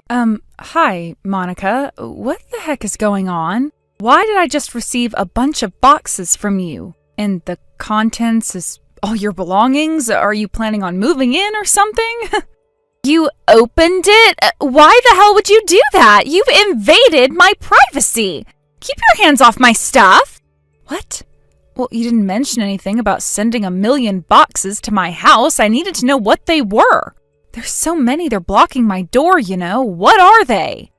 Hi, Monica. What the heck is going on? Why did I just receive a bunch of boxes from you? And the contents is all your belongings? Are you planning on moving in or something? You opened it? Why the hell would you do that? You've invaded my privacy. Keep your hands off my stuff. What? Well, you didn't mention anything about sending 1,000,000 boxes to my house. I needed to know what they were. There's so many, they're blocking my door, you know. What are they?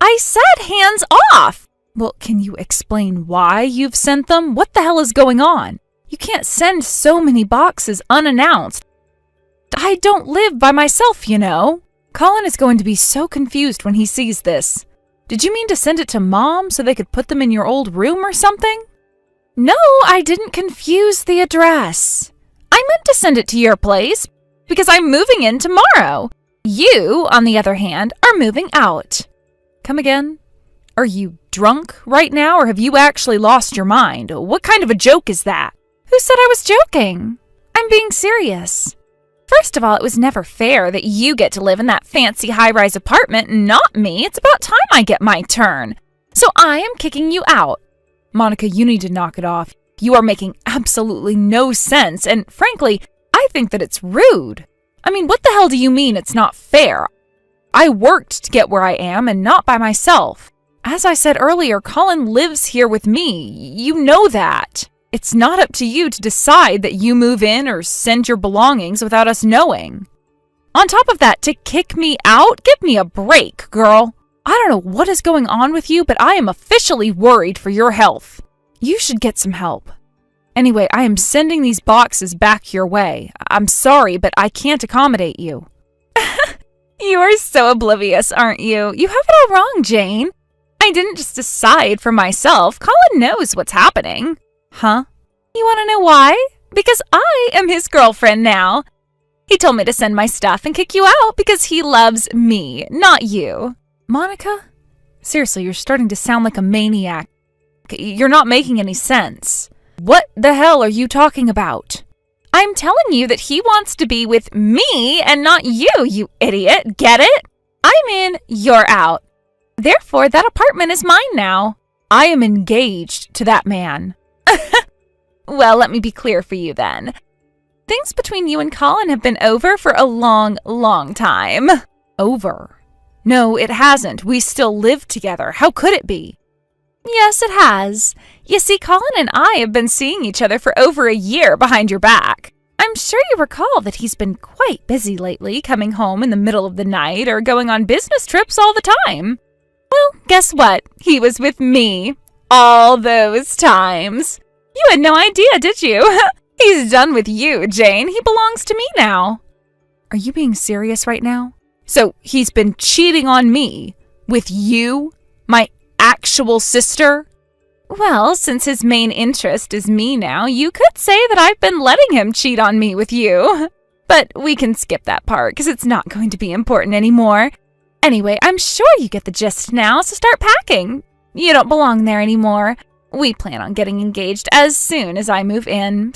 I said hands off. Well, can you explain why you've sent them? What the hell is going on? You can't send so many boxes unannounced. I don't live by myself, you know. Colin is going to be so confused when he sees this. Did you mean to send it to Mom so they could put them in your old room or something? No, I didn't confuse the address. I meant to send it to your place because I'm moving in tomorrow. You, on the other hand, are moving out. Come again? Are you drunk right now, or have you actually lost your mind? What kind of a joke is that? Who said I was joking? I'm being serious. First of all, it was never fair that you get to live in that fancy high-rise apartment and not me. It's about time I get my turn. So I am kicking you out. Monica, you need to knock it off. You are making absolutely no sense, and frankly, I think that it's rude. I mean, what the hell do you mean it's not fair? I worked to get where I am and not by myself. As I said earlier, Colin lives here with me. You know that. It's not up to you to decide that you move in or send your belongings without us knowing. On top of that, to kick me out? Give me a break, girl. I don't know what is going on with you, but I am officially worried for your health. You should get some help. Anyway, I am sending these boxes back your way. I'm sorry, but I can't accommodate you. You are so oblivious, aren't you? You have it all wrong, Jane. I didn't just decide for myself. Colin knows what's happening. Huh? You want to know why? Because I am his girlfriend now. He told me to send my stuff and kick you out because he loves me, not you. Monica? Seriously, you're starting to sound like a maniac. You're not making any sense. What the hell are you talking about? I'm telling you that he wants to be with me and not you, you idiot. Get it? I'm in, you're out. Therefore, that apartment is mine now. I am engaged to that man. Well, let me be clear for you then. Things between you and Colin have been over for a long, long time. Over? No, it hasn't. We still live together. How could it be? Yes, it has. You see, Colin and I have been seeing each other for over a year behind your back. I'm sure you recall that he's been quite busy lately, coming home in the middle of the night or going on business trips all the time. Well, guess what? He was with me all those times. You had no idea, did you? He's done with you, Jane. He belongs to me now. Are you being serious right now? So he's been cheating on me with you, my actual sister? Well, since his main interest is me now, you could say that I've been letting him cheat on me with you. But we can skip that part because it's not going to be important anymore. Anyway, I'm sure you get the gist now, so start packing. You don't belong there anymore. We plan on getting engaged as soon as I move in.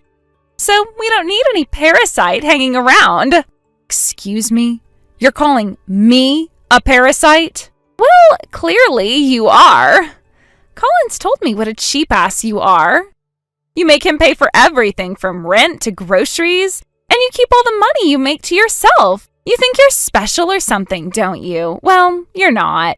So we don't need any parasite hanging around. Excuse me? You're calling me a parasite? Well, clearly you are. Colin's told me what a cheap ass you are. You make him pay for everything from rent to groceries, and you keep all the money you make to yourself. You think you're special or something, don't you? Well, you're not.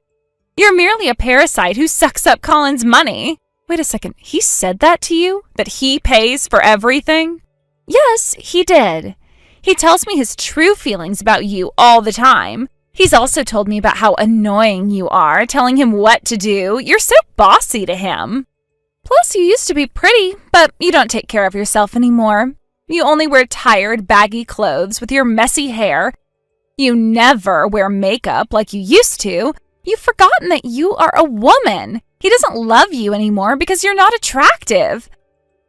You're merely a parasite who sucks up Colin's money. Wait a second, he said that to you? That he pays for everything? Yes, he did. He tells me his true feelings about you all the time. He's also told me about how annoying you are, telling him what to do. You're so bossy to him. Plus, you used to be pretty, but you don't take care of yourself anymore. You only wear tired, baggy clothes with your messy hair. You never wear makeup like you used to. You've forgotten that you are a woman. He doesn't love you anymore because you're not attractive.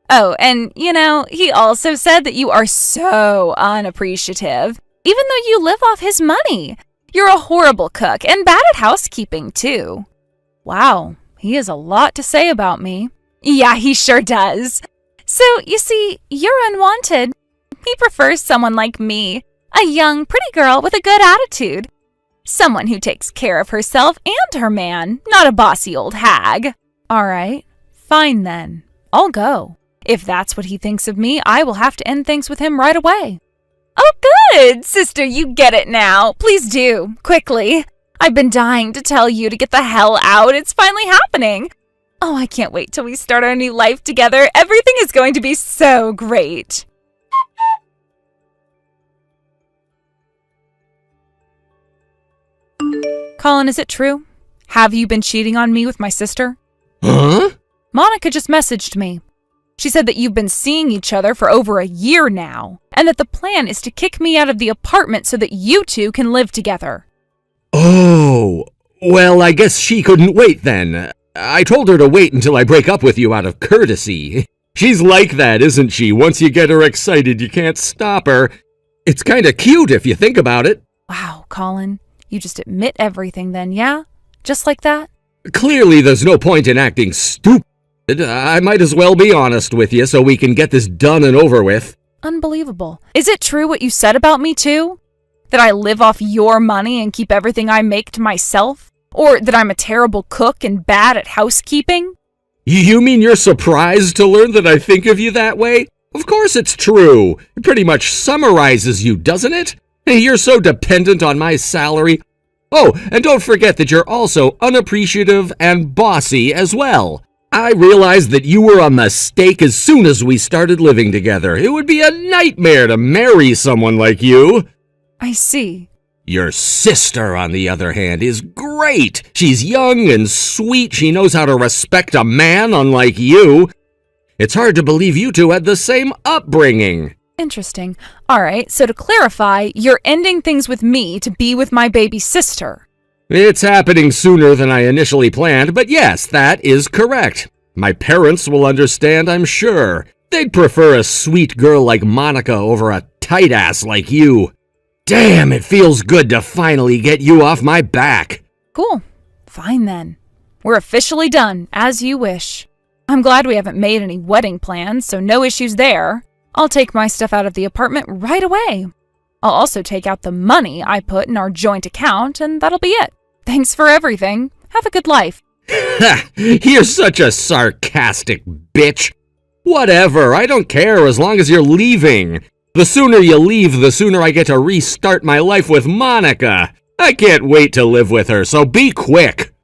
Oh, and, he also said that you are so unappreciative, even though you live off his money. You're a horrible cook and bad at housekeeping, too. Wow, he has a lot to say about me. Yeah, he sure does. So, you see, you're unwanted. He prefers someone like me, a young, pretty girl with a good attitude. Someone who takes care of herself and her man, not a bossy old hag. All right, fine then. I'll go. If that's what he thinks of me, I will have to end things with him right away. Oh, good! Sister, you get it now. Please do. Quickly. I've been dying to tell you to get the hell out. It's finally happening. Oh, I can't wait till we start our new life together. Everything is going to be so great. Colin, is it true? Have you been cheating on me with my sister? Huh? Monica just messaged me. She said that you've been seeing each other for over a year now, and that the plan is to kick me out of the apartment so that you two can live together. Oh, well, I guess she couldn't wait then. I told her to wait until I break up with you out of courtesy. She's like that, isn't she? Once you get her excited, you can't stop her. It's kinda cute if you think about it. Wow, Colin, you just admit everything then, yeah? Just like that? Clearly, there's no point in acting stupid. I might as well be honest with you so we can get this done and over with. Unbelievable. Is it true what you said about me too? That I live off your money and keep everything I make to myself? Or that I'm a terrible cook and bad at housekeeping? You mean you're surprised to learn that I think of you that way? Of course it's true. It pretty much summarizes you, doesn't it? You're so dependent on my salary. Oh, and don't forget that you're also unappreciative and bossy as well. I realized that you were a mistake as soon as we started living together. It would be a nightmare to marry someone like you. I see. Your sister, on the other hand, is great. She's young and sweet. She knows how to respect a man, unlike you. It's hard to believe you two had the same upbringing. Interesting. All right, so to clarify, you're ending things with me to be with my baby sister. It's happening sooner than I initially planned, but yes, that is correct. My parents will understand, I'm sure. They'd prefer a sweet girl like Monica over a tight ass like you. Damn, it feels good to finally get you off my back. Cool. Fine then. We're officially done, as you wish. I'm glad we haven't made any wedding plans, so no issues there. I'll take my stuff out of the apartment right away. I'll also take out the money I put in our joint account, and that'll be it. Thanks for everything. Have a good life. Ha! You're such a sarcastic bitch. Whatever, I don't care as long as you're leaving. The sooner you leave, the sooner I get to restart my life with Monica. I can't wait to live with her, so be quick.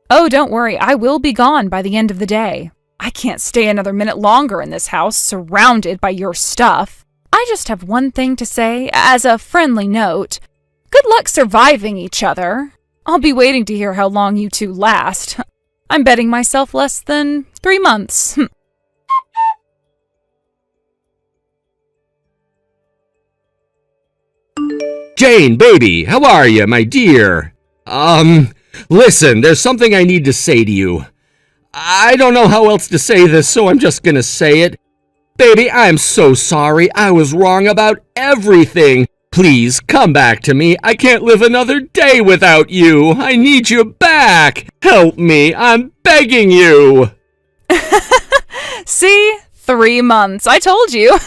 Oh, don't worry. I will be gone by the end of the day. I can't stay another minute longer in this house, surrounded by your stuff. I just have one thing to say, as a friendly note. Good luck surviving each other. I'll be waiting to hear how long you two last. I'm betting myself less than 3 months. Jane, baby, how are you, my dear? Listen, there's something I need to say to you. I don't know how else to say this, so I'm just gonna say it. Baby, I'm so sorry. I was wrong about everything. Please, come back to me. I can't live another day without you. I need you back. Help me. I'm begging you. See? 3 months. I told you.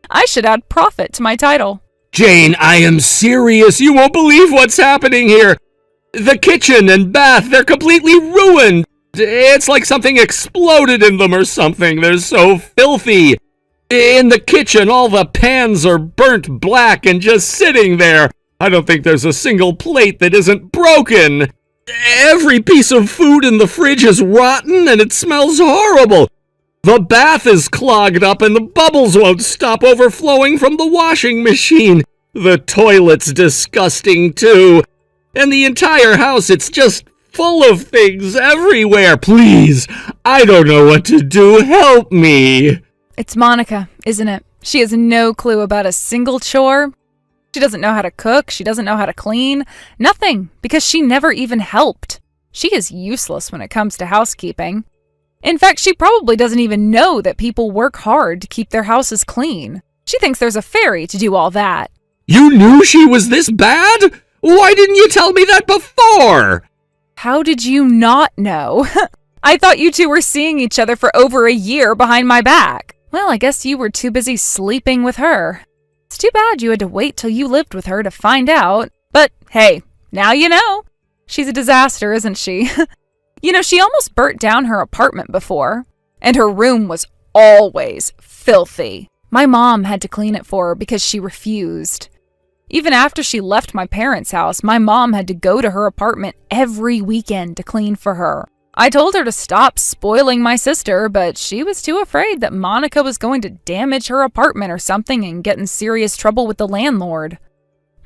I should add profit to my title. Jane, I am serious. You won't believe what's happening here. The kitchen and bath, they're completely ruined. It's like something exploded in them or something. They're so filthy. In the kitchen, all the pans are burnt black and just sitting there. I don't think there's a single plate that isn't broken. Every piece of food in the fridge is rotten and it smells horrible. The bath is clogged up and the bubbles won't stop overflowing from the washing machine. The toilet's disgusting too. And the entire house, it's just full of things everywhere. Please, I don't know what to do. Help me. It's Monica, isn't it? She has no clue about a single chore. She doesn't know how to cook. She doesn't know how to clean. Nothing, because she never even helped. She is useless when it comes to housekeeping. In fact, she probably doesn't even know that people work hard to keep their houses clean. She thinks there's a fairy to do all that. You knew she was this bad? Why didn't you tell me that before? How did you not know? I thought you two were seeing each other for over a year behind my back. Well, I guess you were too busy sleeping with her. It's too bad you had to wait till you lived with her to find out. But hey, Now you know. She's a disaster, isn't she? She almost burnt down her apartment before. And her room was always filthy. My mom had to clean it for her because she refused. Even after she left my parents' house, my mom had to go to her apartment every weekend to clean for her. I told her to stop spoiling my sister, but she was too afraid that Monica was going to damage her apartment or something and get in serious trouble with the landlord.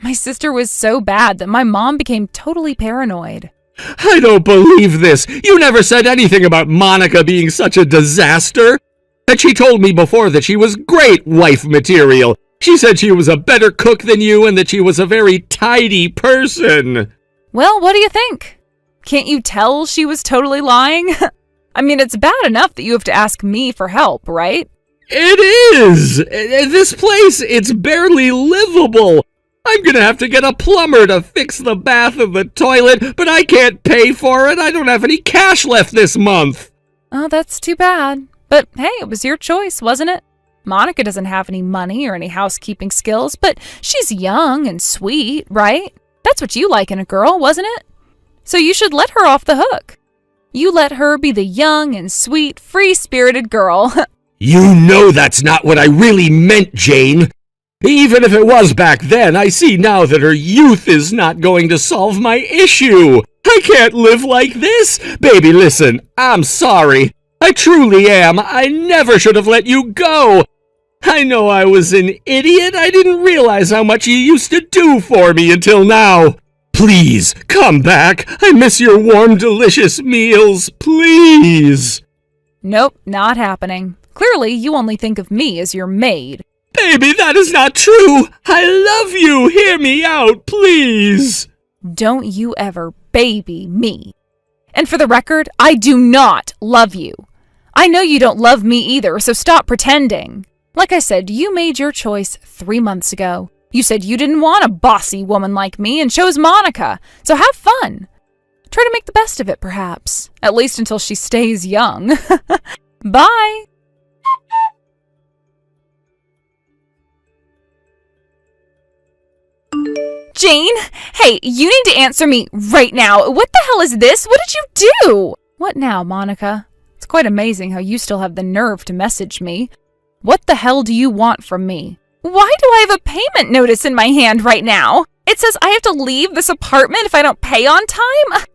My sister was so bad that my mom became totally paranoid. I don't believe this. You never said anything about Monica being such a disaster. And she told me before that she was great wife material. She said she was a better cook than you and that she was a very tidy person. Well, what do you think? Can't you tell she was totally lying? I mean, it's bad enough that you have to ask me for help, right? It is! This place, it's barely livable. I'm gonna have to get a plumber to fix the bath and the toilet, but I can't pay for it. I don't have any cash left this month. Oh, that's too bad. But hey, it was your choice, wasn't it? Monica doesn't have any money or any housekeeping skills, but she's young and sweet, right? That's what you like in a girl, wasn't it? So you should let her off the hook. You let her be the young and sweet, free-spirited girl. You know that's not what I really meant, Jane. Even if it was back then, I see now that her youth is not going to solve my issue. I can't live like this. Baby, listen, I'm sorry. I truly am. I never should have let you go. I know I was an idiot. I didn't realize how much you used to do for me until now. Please, come back. I miss your warm, delicious meals. Please. Nope, not happening. Clearly, you only think of me as your maid. Baby, that is not true. I love you. Hear me out, please. Don't you ever baby me. And for the record, I do not love you. I know you don't love me either, so stop pretending. Like I said, you made your choice 3 months ago. You said you didn't want a bossy woman like me and chose Monica, so have fun. Try to make the best of it, perhaps. At least until she stays young. Bye. Jane, hey, you need to answer me right now. What the hell is this? What did you do? What now, Monica? It's quite amazing how you still have the nerve to message me. What the hell do you want from me? Why do I have a payment notice in my hand right now? It says I have to leave this apartment if I don't pay on time? What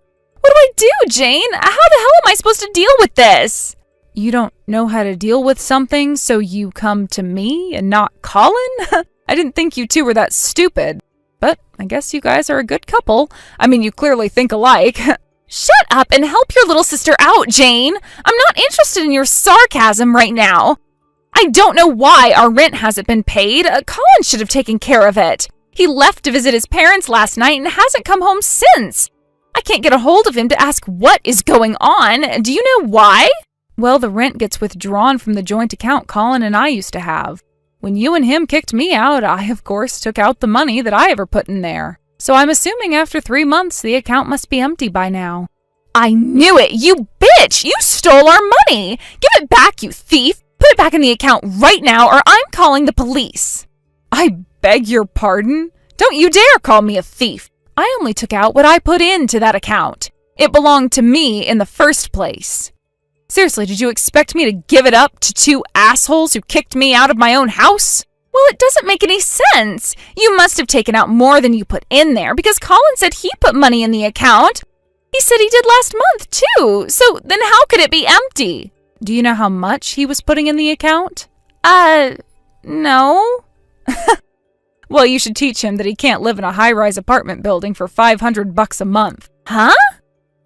do I do, Jane? How the hell am I supposed to deal with this? You don't know how to deal with something, so you come to me and not Colin? I didn't think you two were that stupid. But I guess you guys are a good couple. I mean, you clearly think alike. Shut up and help your little sister out, Jane. I'm not interested in your sarcasm right now. I don't know why our rent hasn't been paid. Colin should have taken care of it. He left to visit his parents last night and hasn't come home since. I can't get a hold of him to ask what is going on. Do you know why? Well, the rent gets withdrawn from the joint account Colin and I used to have. When you and him kicked me out, I, of course, took out the money that I ever put in there. So I'm assuming after 3 months, the account must be empty by now. I knew it! You bitch! You stole our money! Give it back, you thief! Put it back in the account right now, or I'm calling the police! I beg your pardon? Don't you dare call me a thief! I only took out what I put into that account. It belonged to me in the first place. Seriously, did you expect me to give it up to 2 assholes who kicked me out of my own house? Well, it doesn't make any sense. You must have taken out more than you put in there because Colin said he put money in the account. He said he did last month, too. So then how could it be empty? Do you know how much he was putting in the account? No. Well, you should teach him that he can't live in a high-rise apartment building for $500 a month. Huh?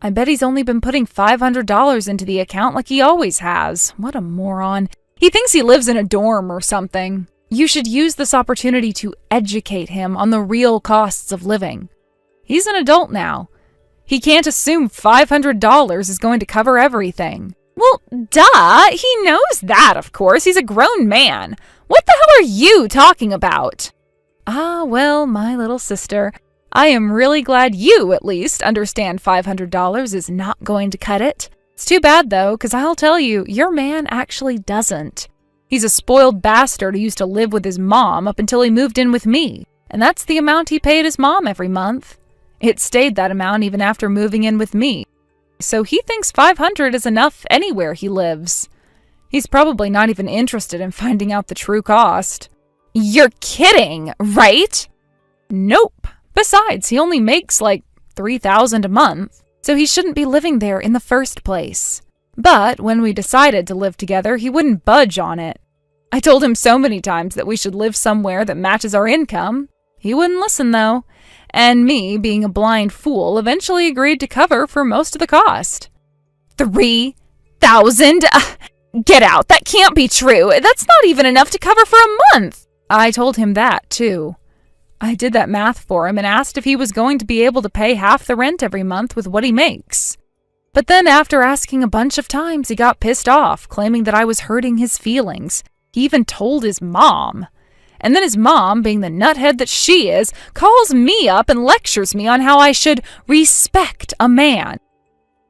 I bet he's only been putting $500 into the account like he always has. What a moron. He thinks he lives in a dorm or something. You should use this opportunity to educate him on the real costs of living. He's an adult now. He can't assume $500 is going to cover everything. Well, duh. He knows that, of course. He's a grown man. What the hell are you talking about? Ah, well, my little sister, I am really glad you, at least, understand $500 is not going to cut it. It's too bad, though, because I'll tell you, your man actually doesn't. He's a spoiled bastard who used to live with his mom up until he moved in with me, and that's the amount he paid his mom every month. It stayed that amount even after moving in with me. So he thinks $500 is enough anywhere he lives. He's probably not even interested in finding out the true cost. You're kidding, right? Nope. Besides, he only makes like $3,000 a month, so he shouldn't be living there in the first place. But when we decided to live together, he wouldn't budge on it. I told him so many times that we should live somewhere that matches our income. He wouldn't listen though, and me, being a blind fool, eventually agreed to cover for most of the cost. $3,000? Get out, that can't be true. That's not even enough to cover for a month. I told him that too. I did that math for him and asked if he was going to be able to pay half the rent every month with what he makes. But then after asking a bunch of times, he got pissed off, claiming that I was hurting his feelings. He even told his mom. And then his mom, being the nuthead that she is, calls me up and lectures me on how I should respect a man.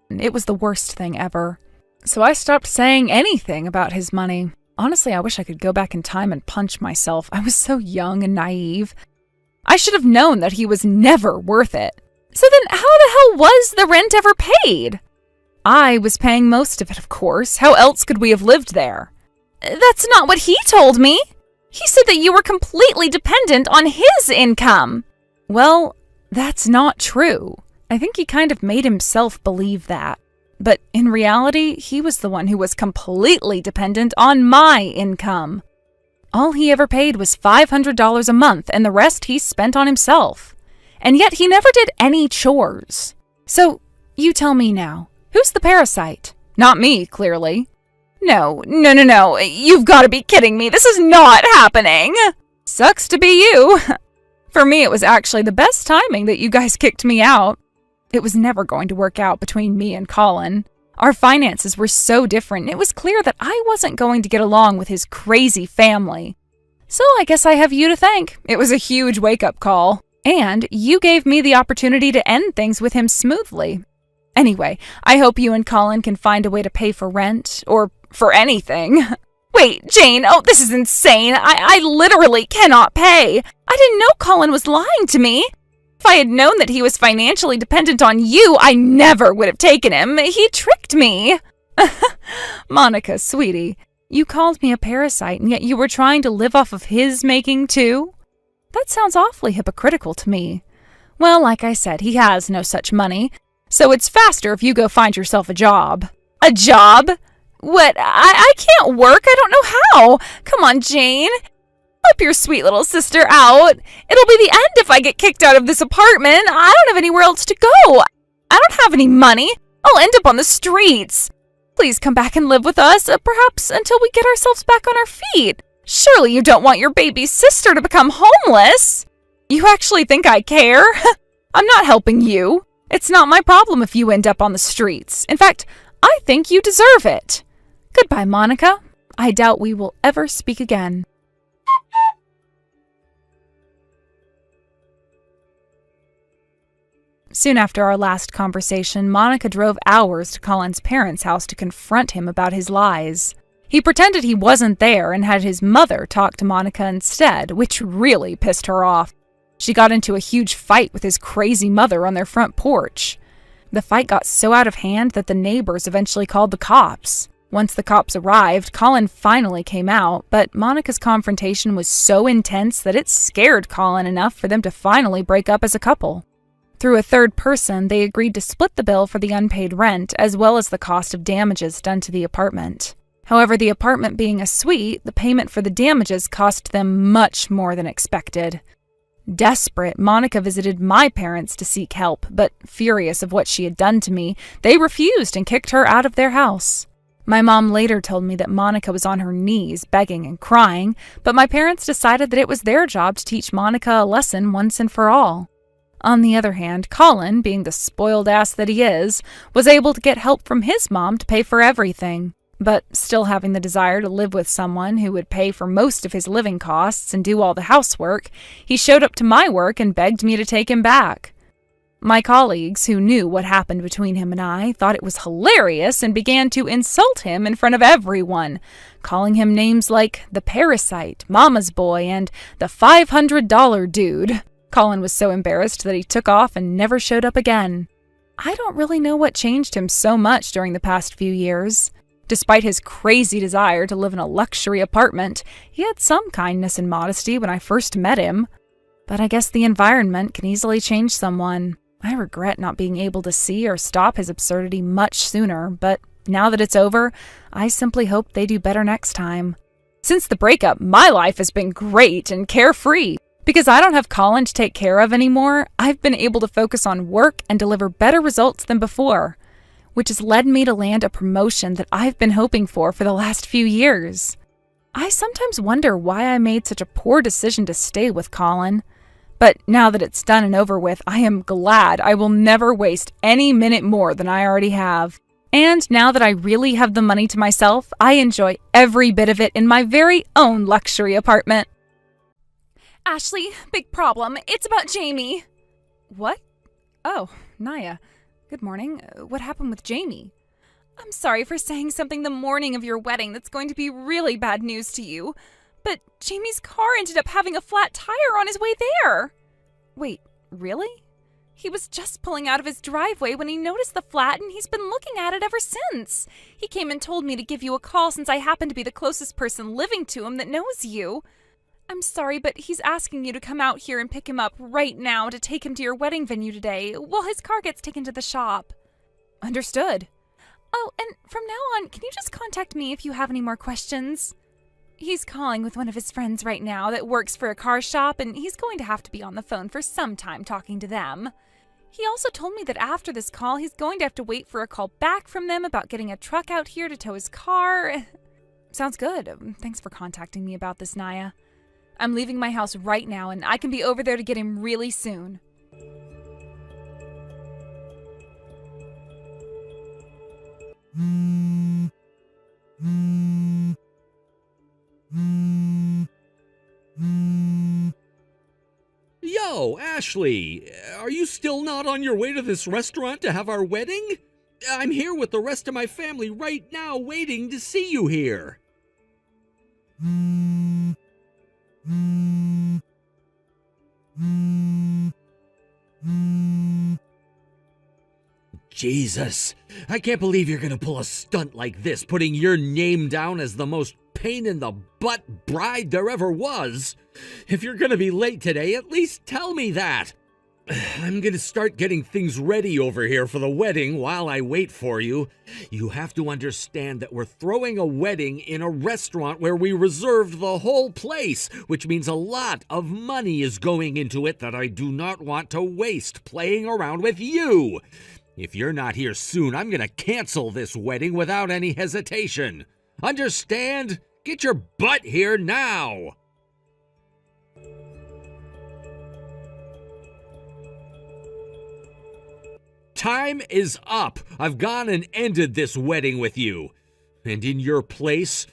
It was the worst thing ever. So I stopped saying anything about his money. Honestly, I wish I could go back in time and punch myself. I was so young and naive. I should have known that he was never worth it. So then how the hell was the rent ever paid? I was paying most of it, of course. How else could we have lived there? That's not what he told me. He said that you were completely dependent on his income. Well, that's not true. I think he kind of made himself believe that. But in reality, he was the one who was completely dependent on my income. All he ever paid was $500 a month, and the rest he spent on himself. And yet he never did any chores. So, you tell me now, who's the parasite? Not me, clearly. No. You've got to be kidding me. This is not happening. Sucks to be you. For me, it was actually the best timing that you guys kicked me out. It was never going to work out between me and Colin. Our finances were so different, it was clear that I wasn't going to get along with his crazy family. So I guess I have you to thank. It was a huge wake-up call. And you gave me the opportunity to end things with him smoothly. Anyway, I hope you and Colin can find a way to pay for rent, or for anything. Wait, Jane, this is insane. I literally cannot pay. I didn't know Colin was lying to me. If I had known that he was financially dependent on you, I never would have taken him. He tricked me. Monica, sweetie, you called me a parasite, and yet you were trying to live off of his making too? That sounds awfully hypocritical to me. Well, like I said, he has no such money, so it's faster if you go find yourself a job. A job? What? I can't work. I don't know how. Come on, Jane. Help your sweet little sister out. It'll be the end if I get kicked out of this apartment. I don't have anywhere else to go. I don't have any money. I'll end up on the streets. Please come back and live with us, perhaps until we get ourselves back on our feet. Surely you don't want your baby sister to become homeless. You actually think I care? I'm not helping you. It's not my problem if you end up on the streets. In fact, I think you deserve it. Goodbye, Monica. I doubt we will ever speak again. Soon after our last conversation, Monica drove hours to Colin's parents' house to confront him about his lies. He pretended he wasn't there and had his mother talk to Monica instead, which really pissed her off. She got into a huge fight with his crazy mother on their front porch. The fight got so out of hand that the neighbors eventually called the cops. Once the cops arrived, Colin finally came out, but Monica's confrontation was so intense that it scared Colin enough for them to finally break up as a couple. Through a third person, they agreed to split the bill for the unpaid rent as well as the cost of damages done to the apartment. However, the apartment being a suite, the payment for the damages cost them much more than expected. Desperate, Monica visited my parents to seek help, but furious of what she had done to me, they refused and kicked her out of their house. My mom later told me that Monica was on her knees, begging and crying, but my parents decided that it was their job to teach Monica a lesson once and for all. On the other hand, Colin, being the spoiled ass that he is, was able to get help from his mom to pay for everything. But still having the desire to live with someone who would pay for most of his living costs and do all the housework, he showed up to my work and begged me to take him back. My colleagues, who knew what happened between him and I, thought it was hilarious and began to insult him in front of everyone, calling him names like the parasite, mama's boy, and the $500 dude. Colin was so embarrassed that he took off and never showed up again. I don't really know what changed him so much during the past few years. Despite his crazy desire to live in a luxury apartment, he had some kindness and modesty when I first met him. But I guess the environment can easily change someone. I regret not being able to see or stop his absurdity much sooner, but now that it's over, I simply hope they do better next time. Since the breakup, my life has been great and carefree. Because I don't have Colin to take care of anymore, I've been able to focus on work and deliver better results than before, which has led me to land a promotion that I've been hoping for the last few years. I sometimes wonder why I made such a poor decision to stay with Colin. But now that it's done and over with, I am glad I will never waste any minute more than I already have. And now that I really have the money to myself, I enjoy every bit of it in my very own luxury apartment. Ashley, big problem. It's about Jamie. What? Oh, Naya. Good morning. What happened with Jamie? I'm sorry for saying something the morning of your wedding that's going to be really bad news to you, but Jamie's car ended up having a flat tire on his way there. Wait, really? He was just pulling out of his driveway when he noticed the flat, and he's been looking at it ever since. He came and told me to give you a call since I happen to be the closest person living to him that knows you. I'm sorry, but he's asking you to come out here and pick him up right now to take him to your wedding venue today while his car gets taken to the shop. Understood. Oh, and from now on, can you just contact me if you have any more questions? He's calling with one of his friends right now that works for a car shop, and he's going to have to be on the phone for some time talking to them. He also told me that after this call, he's going to have to wait for a call back from them about getting a truck out here to tow his car. Sounds good. Thanks for contacting me about this, Naya. I'm leaving my house right now, and I can be over there to get him really soon. Yo, Ashley, are you still not on your way to this restaurant to have our wedding? I'm here with the rest of my family right now waiting to see you here. Jesus, I can't believe you're gonna pull a stunt like this, putting your name down as the most pain-in-the-butt bride there ever was. If you're gonna be late today, at least tell me that. I'm gonna start getting things ready over here for the wedding while I wait for you. You have to understand that we're throwing a wedding in a restaurant where we reserved the whole place, which means a lot of money is going into it that I do not want to waste playing around with you. If you're not here soon, I'm gonna cancel this wedding without any hesitation. Understand? Get your butt here now! Time is up. I've gone and ended this wedding with you. And in your place,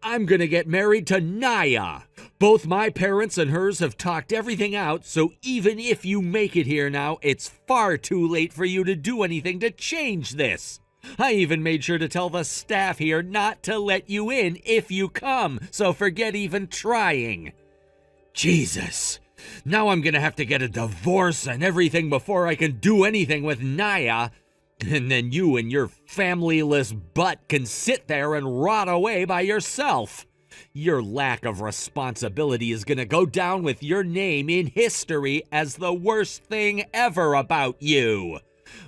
I'm gonna get married to Naya. Both my parents and hers have talked everything out, so even if you make it here now, it's far too late for you to do anything to change this. I even made sure to tell the staff here not to let you in if you come, so forget even trying. Jesus. Now I'm gonna have to get a divorce and everything before I can do anything with Naya. And then you and your familyless butt can sit there and rot away by yourself. Your lack of responsibility is gonna go down with your name in history as the worst thing ever about you.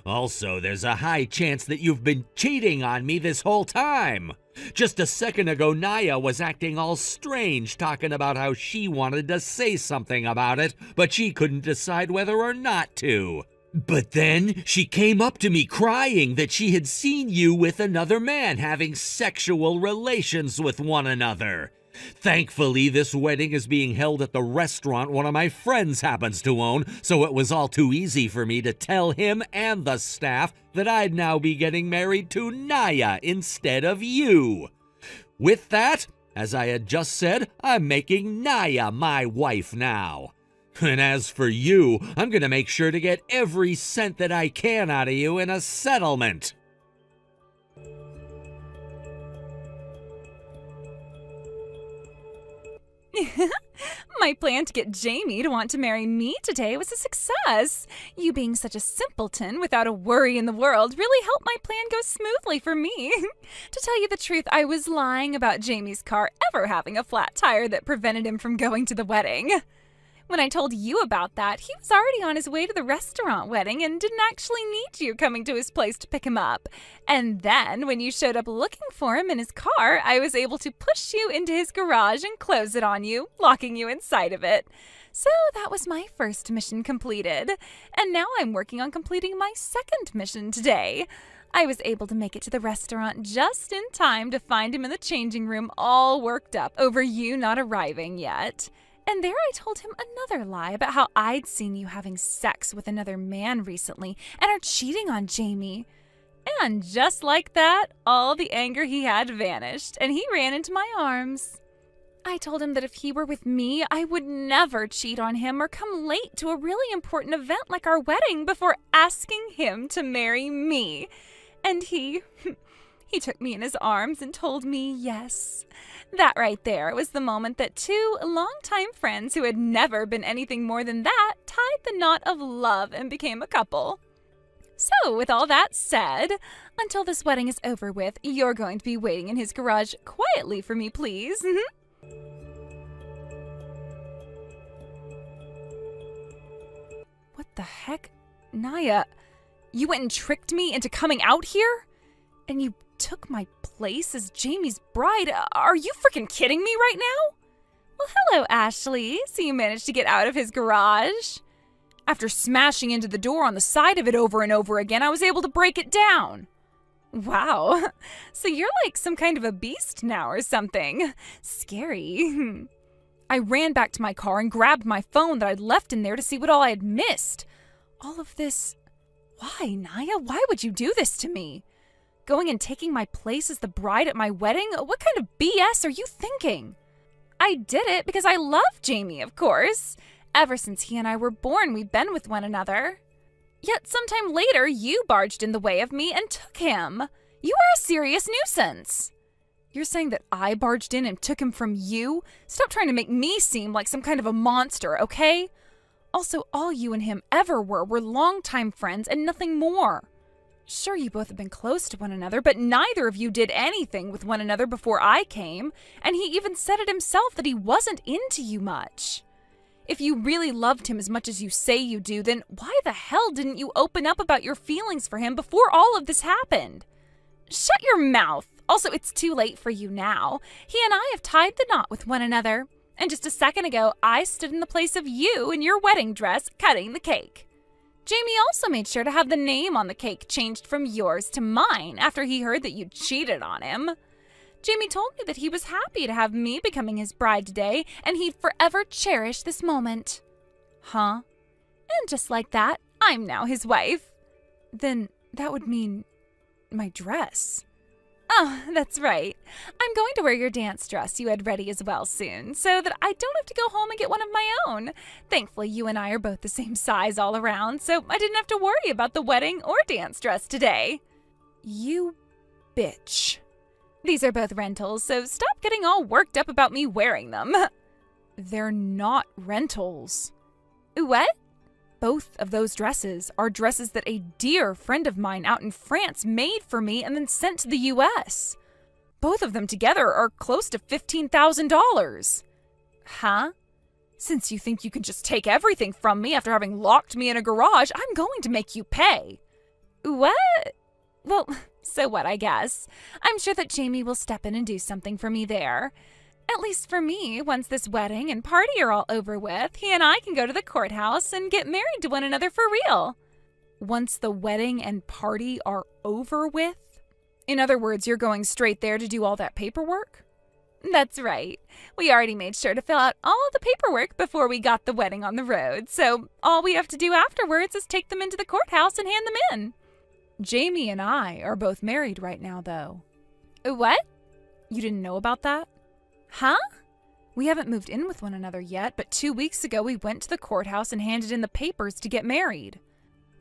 Also, there's a high chance that you've been cheating on me this whole time. Just a second ago, Naya was acting all strange, talking about how she wanted to say something about it, but she couldn't decide whether or not to. But then she came up to me crying that she had seen you with another man having sexual relations with one another. Thankfully, this wedding is being held at the restaurant one of my friends happens to own, so it was all too easy for me to tell him and the staff that I'd now be getting married to Naya instead of you. With that, as I had just said, I'm making Naya my wife now. And as for you, I'm gonna make sure to get every cent that I can out of you in a settlement. My plan to get Jamie to want to marry me today was a success. You being such a simpleton without a worry in the world really helped my plan go smoothly for me. To tell you the truth, I was lying about Jamie's car ever having a flat tire that prevented him from going to the wedding. When I told you about that, he was already on his way to the restaurant wedding and didn't actually need you coming to his place to pick him up. And then, when you showed up looking for him in his car, I was able to push you into his garage and close it on you, locking you inside of it. So that was my first mission completed. And now I'm working on completing my second mission today. I was able to make it to the restaurant just in time to find him in the changing room all worked up over you not arriving yet. And there I told him another lie about how I'd seen you having sex with another man recently and are cheating on Jamie. And just like that, all the anger he had vanished, and he ran into my arms. I told him that if he were with me, I would never cheat on him or come late to a really important event like our wedding before asking him to marry me. And he took me in his arms and told me yes. That right there was the moment that two longtime friends who had never been anything more than that tied the knot of love and became a couple. So, with all that said, until this wedding is over with, you're going to be waiting in his garage quietly for me, please. What the heck? Naya, you went and tricked me into coming out here? And you took my place as Jamie's bride? Are you freaking kidding me right now? Well, hello, Ashley. So you managed to get out of his garage? After smashing into the door on the side of it over and over again, I was able to break it down. Wow. So you're like some kind of a beast now or something. Scary. I ran back to my car and grabbed my phone that I'd left in there to see what all I had missed. All of this... Why, Naya? Why would you do this to me? Going and taking my place as the bride at my wedding? What kind of BS are you thinking? I did it because I love Jamie, of course. Ever since he and I were born, we've been with one another. Yet sometime later, you barged in the way of me and took him. You are a serious nuisance. You're saying that I barged in and took him from you? Stop trying to make me seem like some kind of a monster, okay? Also, all you and him ever were longtime friends and nothing more. Sure, you both have been close to one another, but neither of you did anything with one another before I came, and he even said it himself that he wasn't into you much. If you really loved him as much as you say you do, then why the hell didn't you open up about your feelings for him before all of this happened? Shut your mouth! Also, it's too late for you now. He and I have tied the knot with one another, and just a second ago, I stood in the place of you in your wedding dress cutting the cake. Jamie also made sure to have the name on the cake changed from yours to mine after he heard that you cheated on him. Jamie told me that he was happy to have me becoming his bride today, and he'd forever cherish this moment. Huh? And just like that, I'm now his wife. Then that would mean my dress. Oh, that's right. I'm going to wear your dance dress you had ready as well soon, so that I don't have to go home and get one of my own. Thankfully, you and I are both the same size all around, so I didn't have to worry about the wedding or dance dress today. You bitch. These are both rentals, so stop getting all worked up about me wearing them. They're not rentals. What? Both of those dresses are dresses that a dear friend of mine out in France made for me and then sent to the U.S. Both of them together are close to $15,000. Huh? Since you think you can just take everything from me after having locked me in a garage, I'm going to make you pay. What? Well, so what, I guess. I'm sure that Jamie will step in and do something for me there. At least for me, once this wedding and party are all over with, he and I can go to the courthouse and get married to one another for real. Once the wedding and party are over with? In other words, you're going straight there to do all that paperwork? That's right. We already made sure to fill out all the paperwork before we got the wedding on the road, so all we have to do afterwards is take them into the courthouse and hand them in. Jamie and I are both married right now, though. What? You didn't know about that? Huh? We haven't moved in with one another yet, but 2 weeks ago we went to the courthouse and handed in the papers to get married.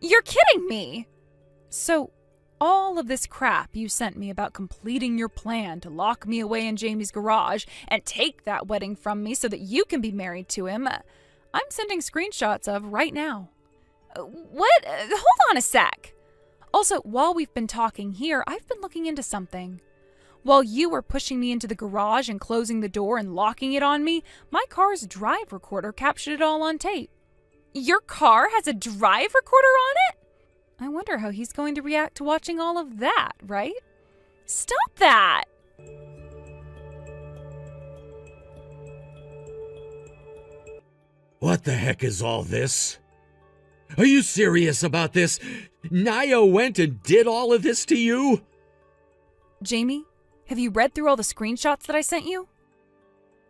You're kidding me! So, all of this crap you sent me about completing your plan to lock me away in Jamie's garage and take that wedding from me so that you can be married to him, I'm sending screenshots of right now. What? Hold on a sec. Also, while we've been talking here, I've been looking into something. While you were pushing me into the garage and closing the door and locking it on me, my car's drive recorder captured it all on tape. Your car has a drive recorder on it? I wonder how he's going to react to watching all of that, right? Stop that! What the heck is all this? Are you serious about this? Naya went and did all of this to you? Jamie, have you read through all the screenshots that I sent you?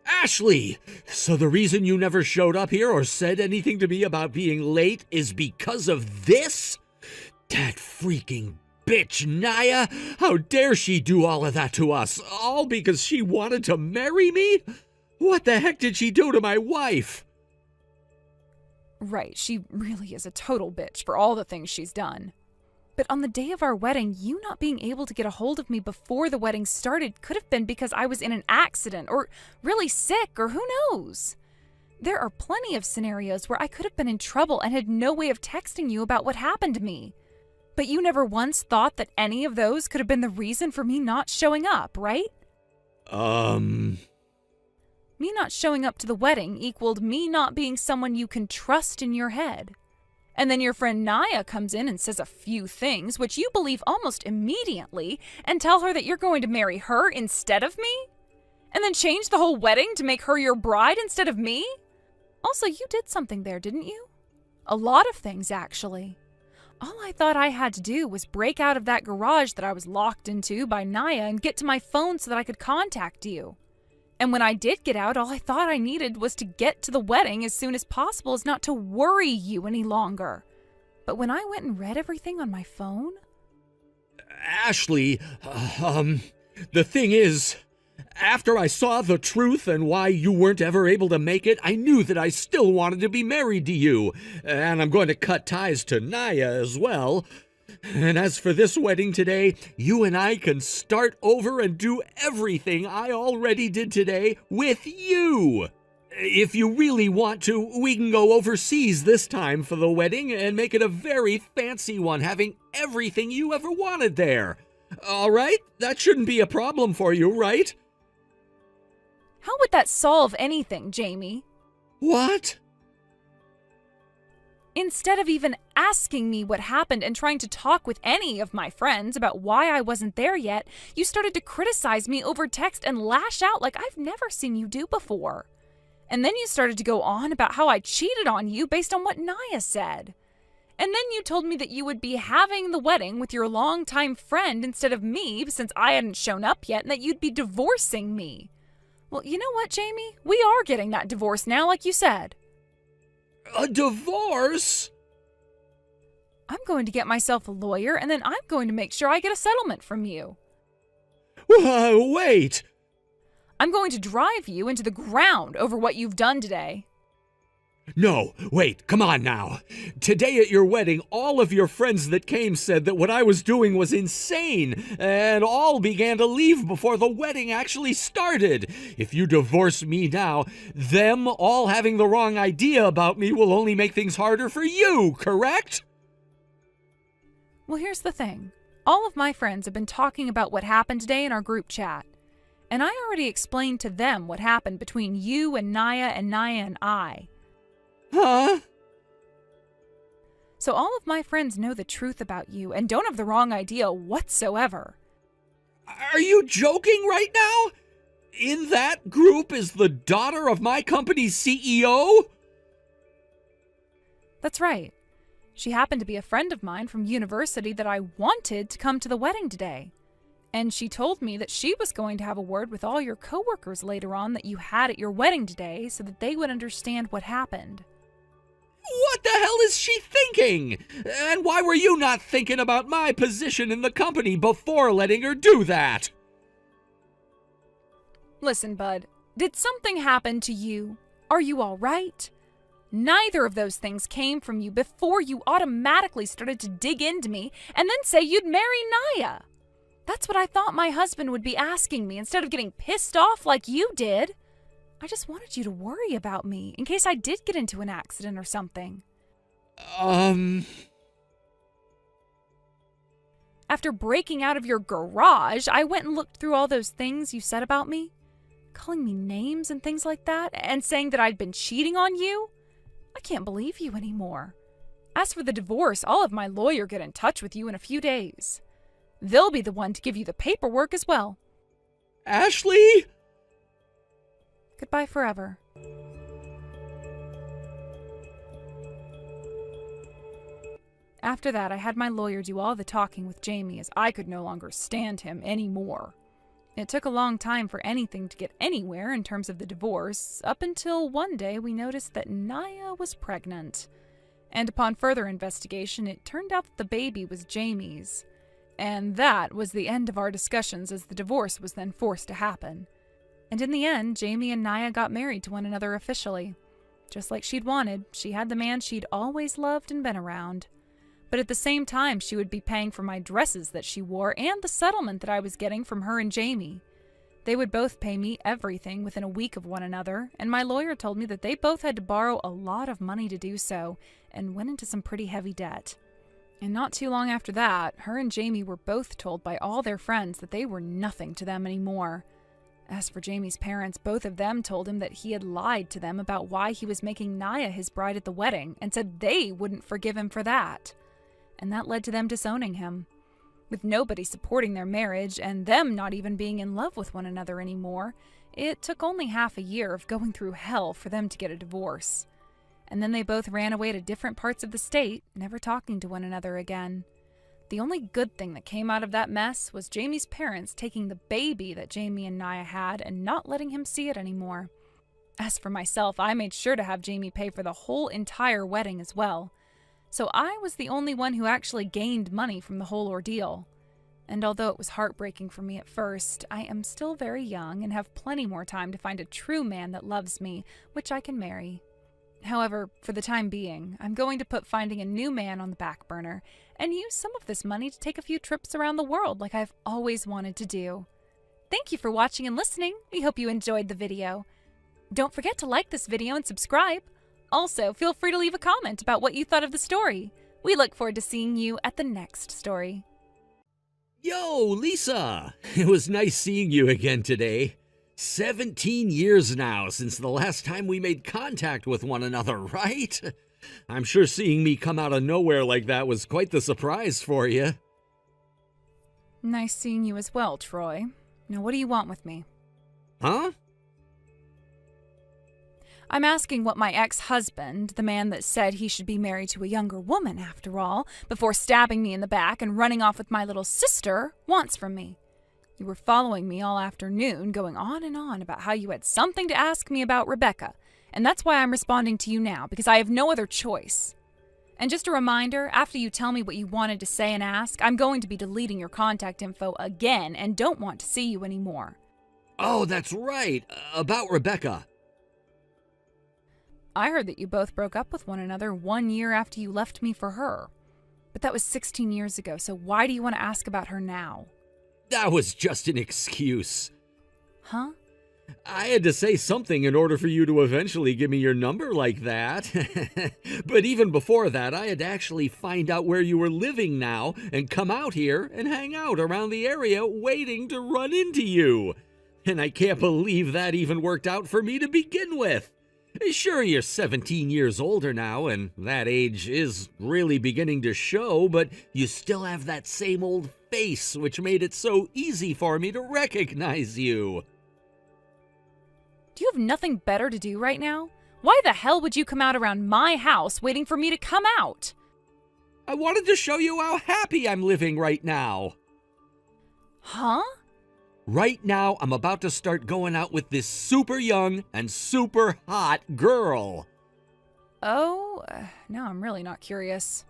Ashley! So the reason you never showed up here or said anything to me about being late is because of this? That freaking bitch, Naya! How dare she do all of that to us? All because she wanted to marry me? What the heck did she do to my wife? Right, she really is a total bitch for all the things she's done. But on the day of our wedding, you not being able to get a hold of me before the wedding started could have been because I was in an accident or really sick or who knows. There are plenty of scenarios where I could have been in trouble and had no way of texting you about what happened to me. But you never once thought that any of those could have been the reason for me not showing up, right? Me not showing up to the wedding equaled me not being someone you can trust in your head. And then your friend Naya comes in and says a few things, which you believe almost immediately, and tell her that you're going to marry her instead of me? And then change the whole wedding to make her your bride instead of me? Also, you did something there, didn't you? A lot of things, actually. All I thought I had to do was break out of that garage that I was locked into by Naya and get to my phone so that I could contact you. And when I did get out, all I thought I needed was to get to the wedding as soon as possible, as not to worry you any longer. But when I went and read everything on my phone... Ashley, the thing is, after I saw the truth and why you weren't ever able to make it, I knew that I still wanted to be married to you. And I'm going to cut ties to Naya as well. And as for this wedding today, you and I can start over and do everything I already did today with you. If you really want to, we can go overseas this time for the wedding and make it a very fancy one, having everything you ever wanted there. All right? That shouldn't be a problem for you, right? How would that solve anything, Jamie? What? Instead of even asking me what happened and trying to talk with any of my friends about why I wasn't there yet, you started to criticize me over text and lash out like I've never seen you do before. And then you started to go on about how I cheated on you based on what Naya said. And then you told me that you would be having the wedding with your longtime friend instead of me since I hadn't shown up yet, and that you'd be divorcing me. Well, you know what, Jamie? We are getting that divorce now, like you said. A divorce? I'm going to get myself a lawyer, and then I'm going to make sure I get a settlement from you. Wait! I'm going to drive you into the ground over what you've done today. No, wait, come on now. Today at your wedding, all of your friends that came said that what I was doing was insane, and all began to leave before the wedding actually started. If you divorce me now, them all having the wrong idea about me will only make things harder for you, correct? Well, here's the thing. All of my friends have been talking about what happened today in our group chat. And I already explained to them what happened between you and Naya and I. Huh? So all of my friends know the truth about you and don't have the wrong idea whatsoever. Are you joking right now? In that group is the daughter of my company's CEO? That's right. She happened to be a friend of mine from university that I wanted to come to the wedding today. And she told me that she was going to have a word with all your coworkers later on that you had at your wedding today so that they would understand what happened. What the hell is she thinking? And why were you not thinking about my position in the company before letting her do that? Listen, bud, did something happen to you? Are you all right? Neither of those things came from you before you automatically started to dig into me and then say you'd marry Naya. That's what I thought my husband would be asking me instead of getting pissed off like you did. I just wanted you to worry about me in case I did get into an accident or something. After breaking out of your garage, I went and looked through all those things you said about me, calling me names and things like that, and saying that I'd been cheating on you. I can't believe you anymore. As for the divorce, I'll have my lawyer get in touch with you in a few days. They'll be the one to give you the paperwork as well. Ashley? Goodbye forever. After that, I had my lawyer do all the talking with Jamie as I could no longer stand him anymore. It took a long time for anything to get anywhere in terms of the divorce, up until one day we noticed that Naya was pregnant. And upon further investigation, it turned out that the baby was Jamie's. And that was the end of our discussions as the divorce was then forced to happen. And in the end, Jamie and Naya got married to one another officially. Just like she'd wanted, she had the man she'd always loved and been around. But at the same time, she would be paying for my dresses that she wore and the settlement that I was getting from her and Jamie. They would both pay me everything within a week of one another, and my lawyer told me that they both had to borrow a lot of money to do so, and went into some pretty heavy debt. And not too long after that, her and Jamie were both told by all their friends that they were nothing to them anymore. As for Jamie's parents, both of them told him that he had lied to them about why he was making Naya his bride at the wedding, and said they wouldn't forgive him for that. And that led to them disowning him. With nobody supporting their marriage, and them not even being in love with one another anymore, it took only half a year of going through hell for them to get a divorce. And then they both ran away to different parts of the state, never talking to one another again. The only good thing that came out of that mess was Jamie's parents taking the baby that Jamie and Naya had and not letting him see it anymore. As for myself, I made sure to have Jamie pay for the whole entire wedding as well. So I was the only one who actually gained money from the whole ordeal. And although it was heartbreaking for me at first, I am still very young and have plenty more time to find a true man that loves me, which I can marry. However, for the time being, I'm going to put finding a new man on the back burner and use some of this money to take a few trips around the world like I've always wanted to do. Thank you for watching and listening. We hope you enjoyed the video. Don't forget to like this video and subscribe. Also, feel free to leave a comment about what you thought of the story. We look forward to seeing you at the next story. Yo, Lisa! It was nice seeing you again today. 17 years now since the last time we made contact with one another, right? I'm sure seeing me come out of nowhere like that was quite the surprise for you. Nice seeing you as well, Troy. Now what do you want with me? Huh? I'm asking what my ex-husband, the man that said he should be married to a younger woman after all, before stabbing me in the back and running off with my little sister, wants from me. You were following me all afternoon, going on and on about how you had something to ask me about Rebecca, and that's why I'm responding to you now, because I have no other choice. And just a reminder, after you tell me what you wanted to say and ask, I'm going to be deleting your contact info again and don't want to see you anymore. Oh, that's right. About Rebecca. I heard that you both broke up with one another 1 year after you left me for her. But that was 16 years ago, so why do you want to ask about her now? That was just an excuse. Huh? I had to say something in order for you to eventually give me your number like that. But even before that, I had to actually find out where you were living now and come out here and hang out around the area waiting to run into you. And I can't believe that even worked out for me to begin with. Sure, you're 17 years older now, and that age is really beginning to show, but you still have that same old face, which made it so easy for me to recognize you. Do you have nothing better to do right now? Why the hell would you come out around my house waiting for me to come out? I wanted to show you how happy I'm living right now. Huh? Right now, I'm about to start going out with this super young and super hot girl. Oh, now I'm really not curious.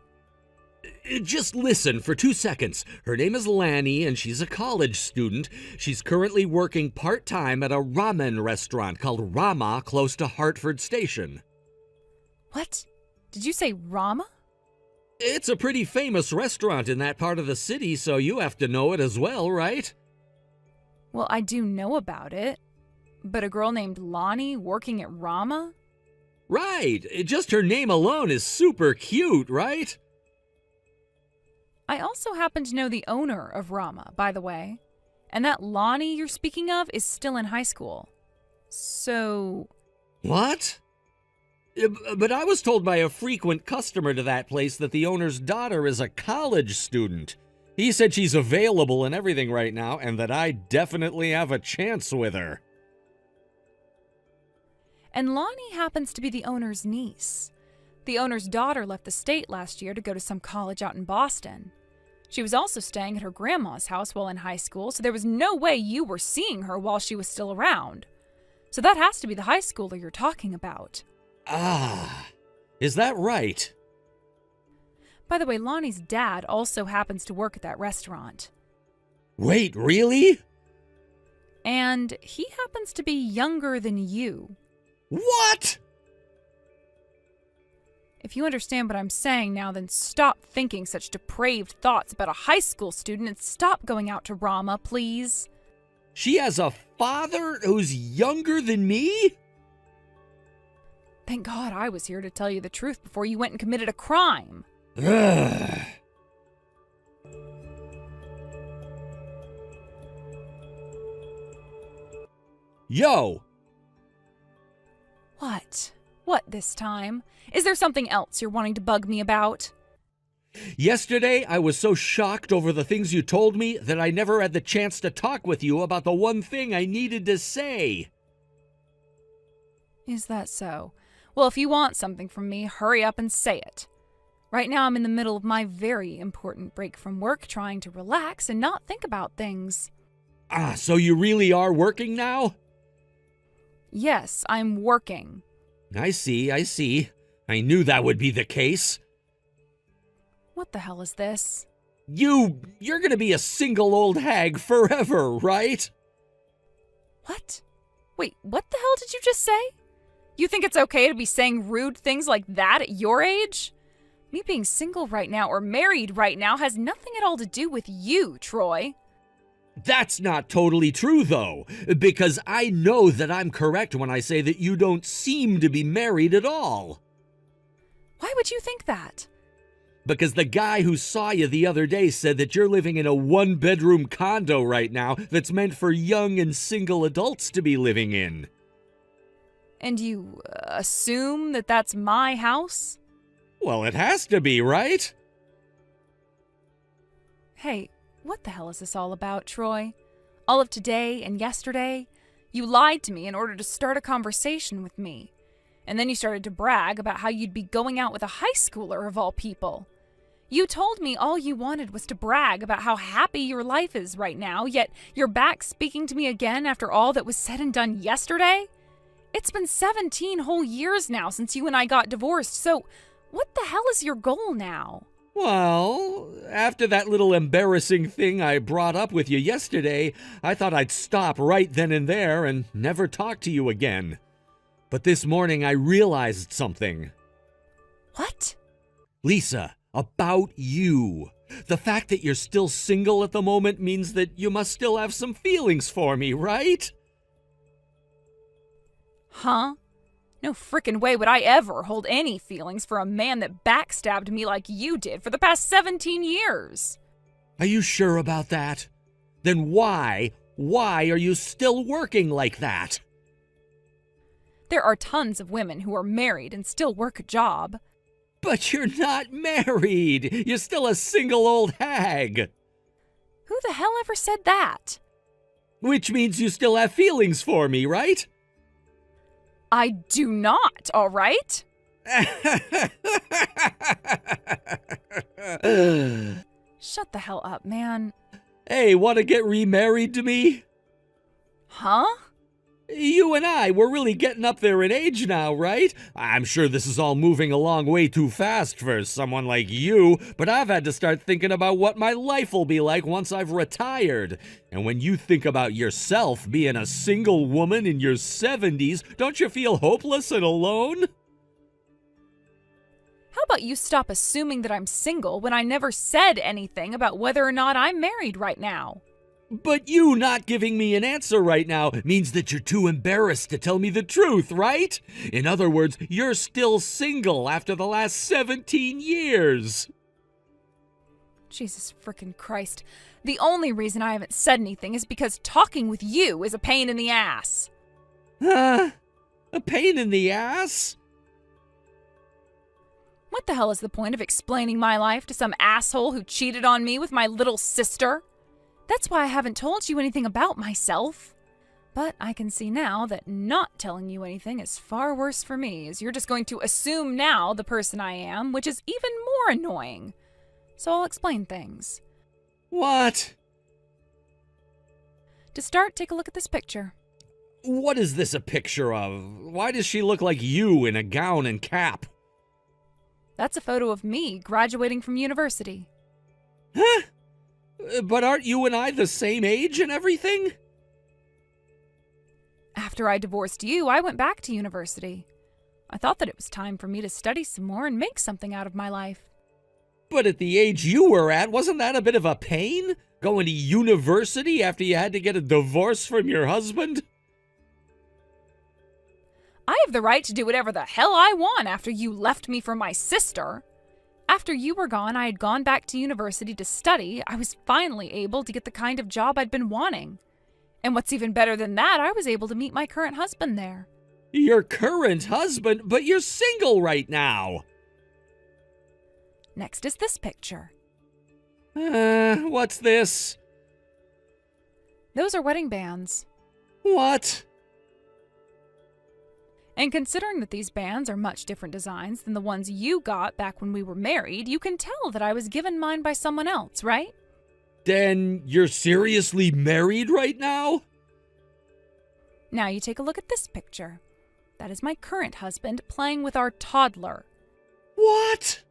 Just listen for 2 seconds. Her name is Lanny, and she's a college student. She's currently working part-time at a ramen restaurant called Rama close to Hartford Station. What? Did you say Rama? It's a pretty famous restaurant in that part of the city, so you have to know it as well, right? Well, I do know about it. But a girl named Lonnie working at Rama? Right. Just her name alone is super cute, right? I also happen to know the owner of Rama, by the way. And that Lonnie you're speaking of is still in high school. So... What? But I was told by a frequent customer to that place that the owner's daughter is a college student. He said she's available and everything right now, and that I definitely have a chance with her. And Lonnie happens to be the owner's niece. The owner's daughter left the state last year to go to some college out in Boston. She was also staying at her grandma's house while in high school, so there was no way you were seeing her while she was still around. So that has to be the high schooler you're talking about. Ah, is that right? By the way, Lonnie's dad also happens to work at that restaurant. Wait, really? And he happens to be younger than you. What? If you understand what I'm saying now, then stop thinking such depraved thoughts about a high school student and stop going out to Rama, please. She has a father who's younger than me? Thank God I was here to tell you the truth before you went and committed a crime. Ugh. Yo! What? What this time? Is there something else you're wanting to bug me about? Yesterday, I was so shocked over the things you told me that I never had the chance to talk with you about the one thing I needed to say. Is that so? Well, if you want something from me, hurry up and say it. Right now I'm in the middle of my very important break from work, trying to relax and not think about things. Ah, so you really are working now? Yes, I'm working. I see. I knew that would be the case. What the hell is this? You're gonna be a single old hag forever, right? What? Wait, what the hell did you just say? You think it's okay to be saying rude things like that at your age? Me being single right now or married right now has nothing at all to do with you, Troy. That's not totally true, though, because I know that I'm correct when I say that you don't seem to be married at all. Why would you think that? Because the guy who saw you the other day said that you're living in a one-bedroom condo right now that's meant for young and single adults to be living in. And you assume that that's my house? Well, it has to be, right? Hey, what the hell is this all about, Troy? All of today and yesterday, you lied to me in order to start a conversation with me. And then you started to brag about how you'd be going out with a high schooler of all people. You told me all you wanted was to brag about how happy your life is right now, yet you're back speaking to me again after all that was said and done yesterday? It's been 17 whole years now since you and I got divorced, so what the hell is your goal now? Well, after that little embarrassing thing I brought up with you yesterday, I thought I'd stop right then and there and never talk to you again. But this morning I realized something. What? Lisa, about you. The fact that you're still single at the moment means that you must still have some feelings for me, right? Huh? No frickin' way would I ever hold any feelings for a man that backstabbed me like you did for the past 17 years. Are you sure about that? Then why are you still working like that? There are tons of women who are married and still work a job. But you're not married. You're still a single old hag. Who the hell ever said that? Which means you still have feelings for me, right? I do not, all right? Shut the hell up, man. Hey, want to get remarried to me? Huh? You and I, we're really getting up there in age now, right? I'm sure this is all moving along way too fast for someone like you, but I've had to start thinking about what my life will be like once I've retired. And when you think about yourself being a single woman in your 70s, don't you feel hopeless and alone? How about you stop assuming that I'm single when I never said anything about whether or not I'm married right now? But you not giving me an answer right now means that you're too embarrassed to tell me the truth, right? In other words, you're still single after the last 17 years. Jesus frickin' Christ. The only reason I haven't said anything is because talking with you is a pain in the ass. A pain in the ass? What the hell is the point of explaining my life to some asshole who cheated on me with my little sister? That's why I haven't told you anything about myself. But I can see now that not telling you anything is far worse for me, as you're just going to assume now the person I am, which is even more annoying. So I'll explain things. What? To start, take a look at this picture. What is this a picture of? Why does she look like you in a gown and cap? That's a photo of me graduating from university. Huh? But aren't you and I the same age and everything? After I divorced you, I went back to university. I thought that it was time for me to study some more and make something out of my life. But at the age you were at, wasn't that a bit of a pain? Going to university after you had to get a divorce from your husband? I have the right to do whatever the hell I want after you left me for my sister. After you were gone, I had gone back to university to study. I was finally able to get the kind of job I'd been wanting. And what's even better than that, I was able to meet my current husband there. Your current husband? But you're single right now. Next is this picture. What's this? Those are wedding bands. What? And considering that these bands are much different designs than the ones you got back when we were married, you can tell that I was given mine by someone else, right? Then you're seriously married right now? Now you take a look at this picture. That is my current husband playing with our toddler. What?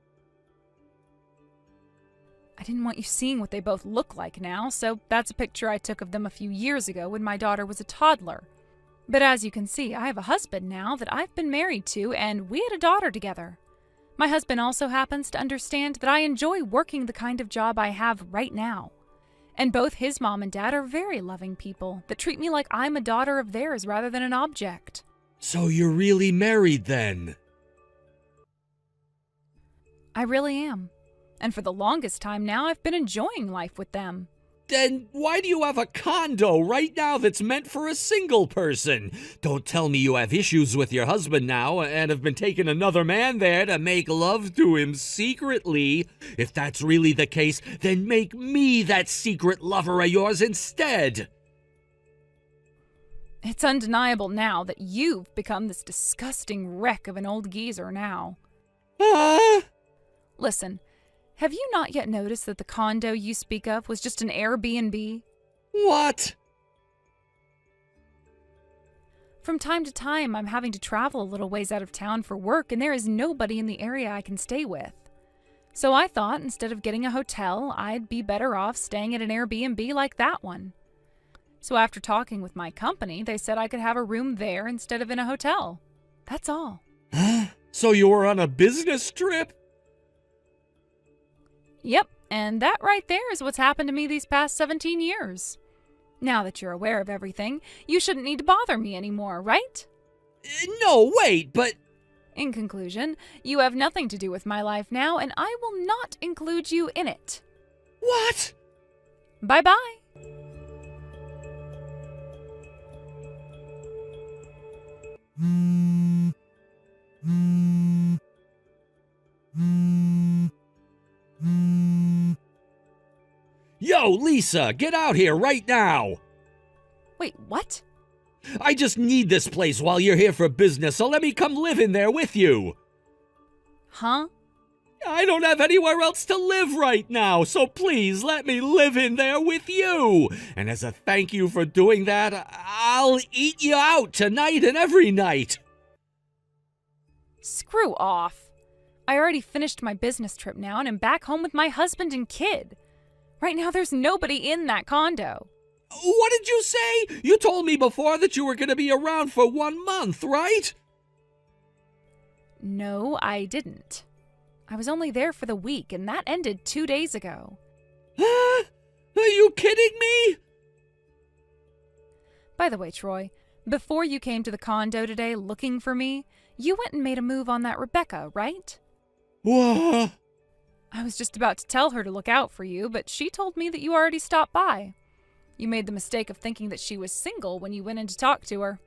I didn't want you seeing what they both look like now, so that's a picture I took of them a few years ago when my daughter was a toddler. But as you can see, I have a husband now that I've been married to, and we had a daughter together. My husband also happens to understand that I enjoy working the kind of job I have right now. And both his mom and dad are very loving people that treat me like I'm a daughter of theirs rather than an object. So you're really married then? I really am. And for the longest time now, I've been enjoying life with them. Then why do you have a condo right now that's meant for a single person? Don't tell me you have issues with your husband now and have been taking another man there to make love to him secretly. If that's really the case, then make me that secret lover of yours instead. It's undeniable now that you've become this disgusting wreck of an old geezer now. Listen, have you not yet noticed that the condo you speak of was just an Airbnb? What? From time to time, I'm having to travel a little ways out of town for work, and there is nobody in the area I can stay with. So I thought instead of getting a hotel, I'd be better off staying at an Airbnb like that one. So after talking with my company, they said I could have a room there instead of in a hotel. That's all. So you were on a business trip? Yep, and that right there is what's happened to me these past 17 years. Now that you're aware of everything, you shouldn't need to bother me anymore, right? No, wait, but... In conclusion, you have nothing to do with my life now, and I will not include you in it. What? Bye-bye. Yo, Lisa, get out here right now! Wait, what? I just need this place while you're here for business, so let me come live in there with you. Huh? I don't have anywhere else to live right now, so please let me live in there with you. And as a thank you for doing that, I'll eat you out tonight and every night. Screw off. I already finished my business trip now and am back home with my husband and kid. Right now there's nobody in that condo. What did you say? You told me before that you were going to be around for 1 month, right? No, I didn't. I was only there for the week, and that ended 2 days ago. Are you kidding me? By the way, Troy, before you came to the condo today looking for me, you went and made a move on that Rebecca, right? What? I was just about to tell her to look out for you, but she told me that you already stopped by. You made the mistake of thinking that she was single when you went in to talk to her.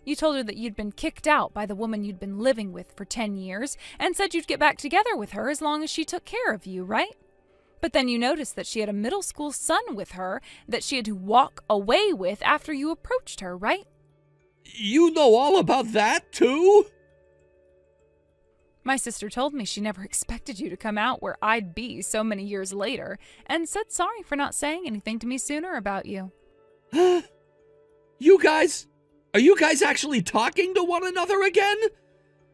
You told her that you'd been kicked out by the woman you'd been living with for 10 years and said you'd get back together with her as long as she took care of you, right? But then you noticed that she had a middle school son with her that she had to walk away with after you approached her, right? You know all about that, too? My sister told me she never expected you to come out where I'd be so many years later and said sorry for not saying anything to me sooner about you. Are you guys actually talking to one another again?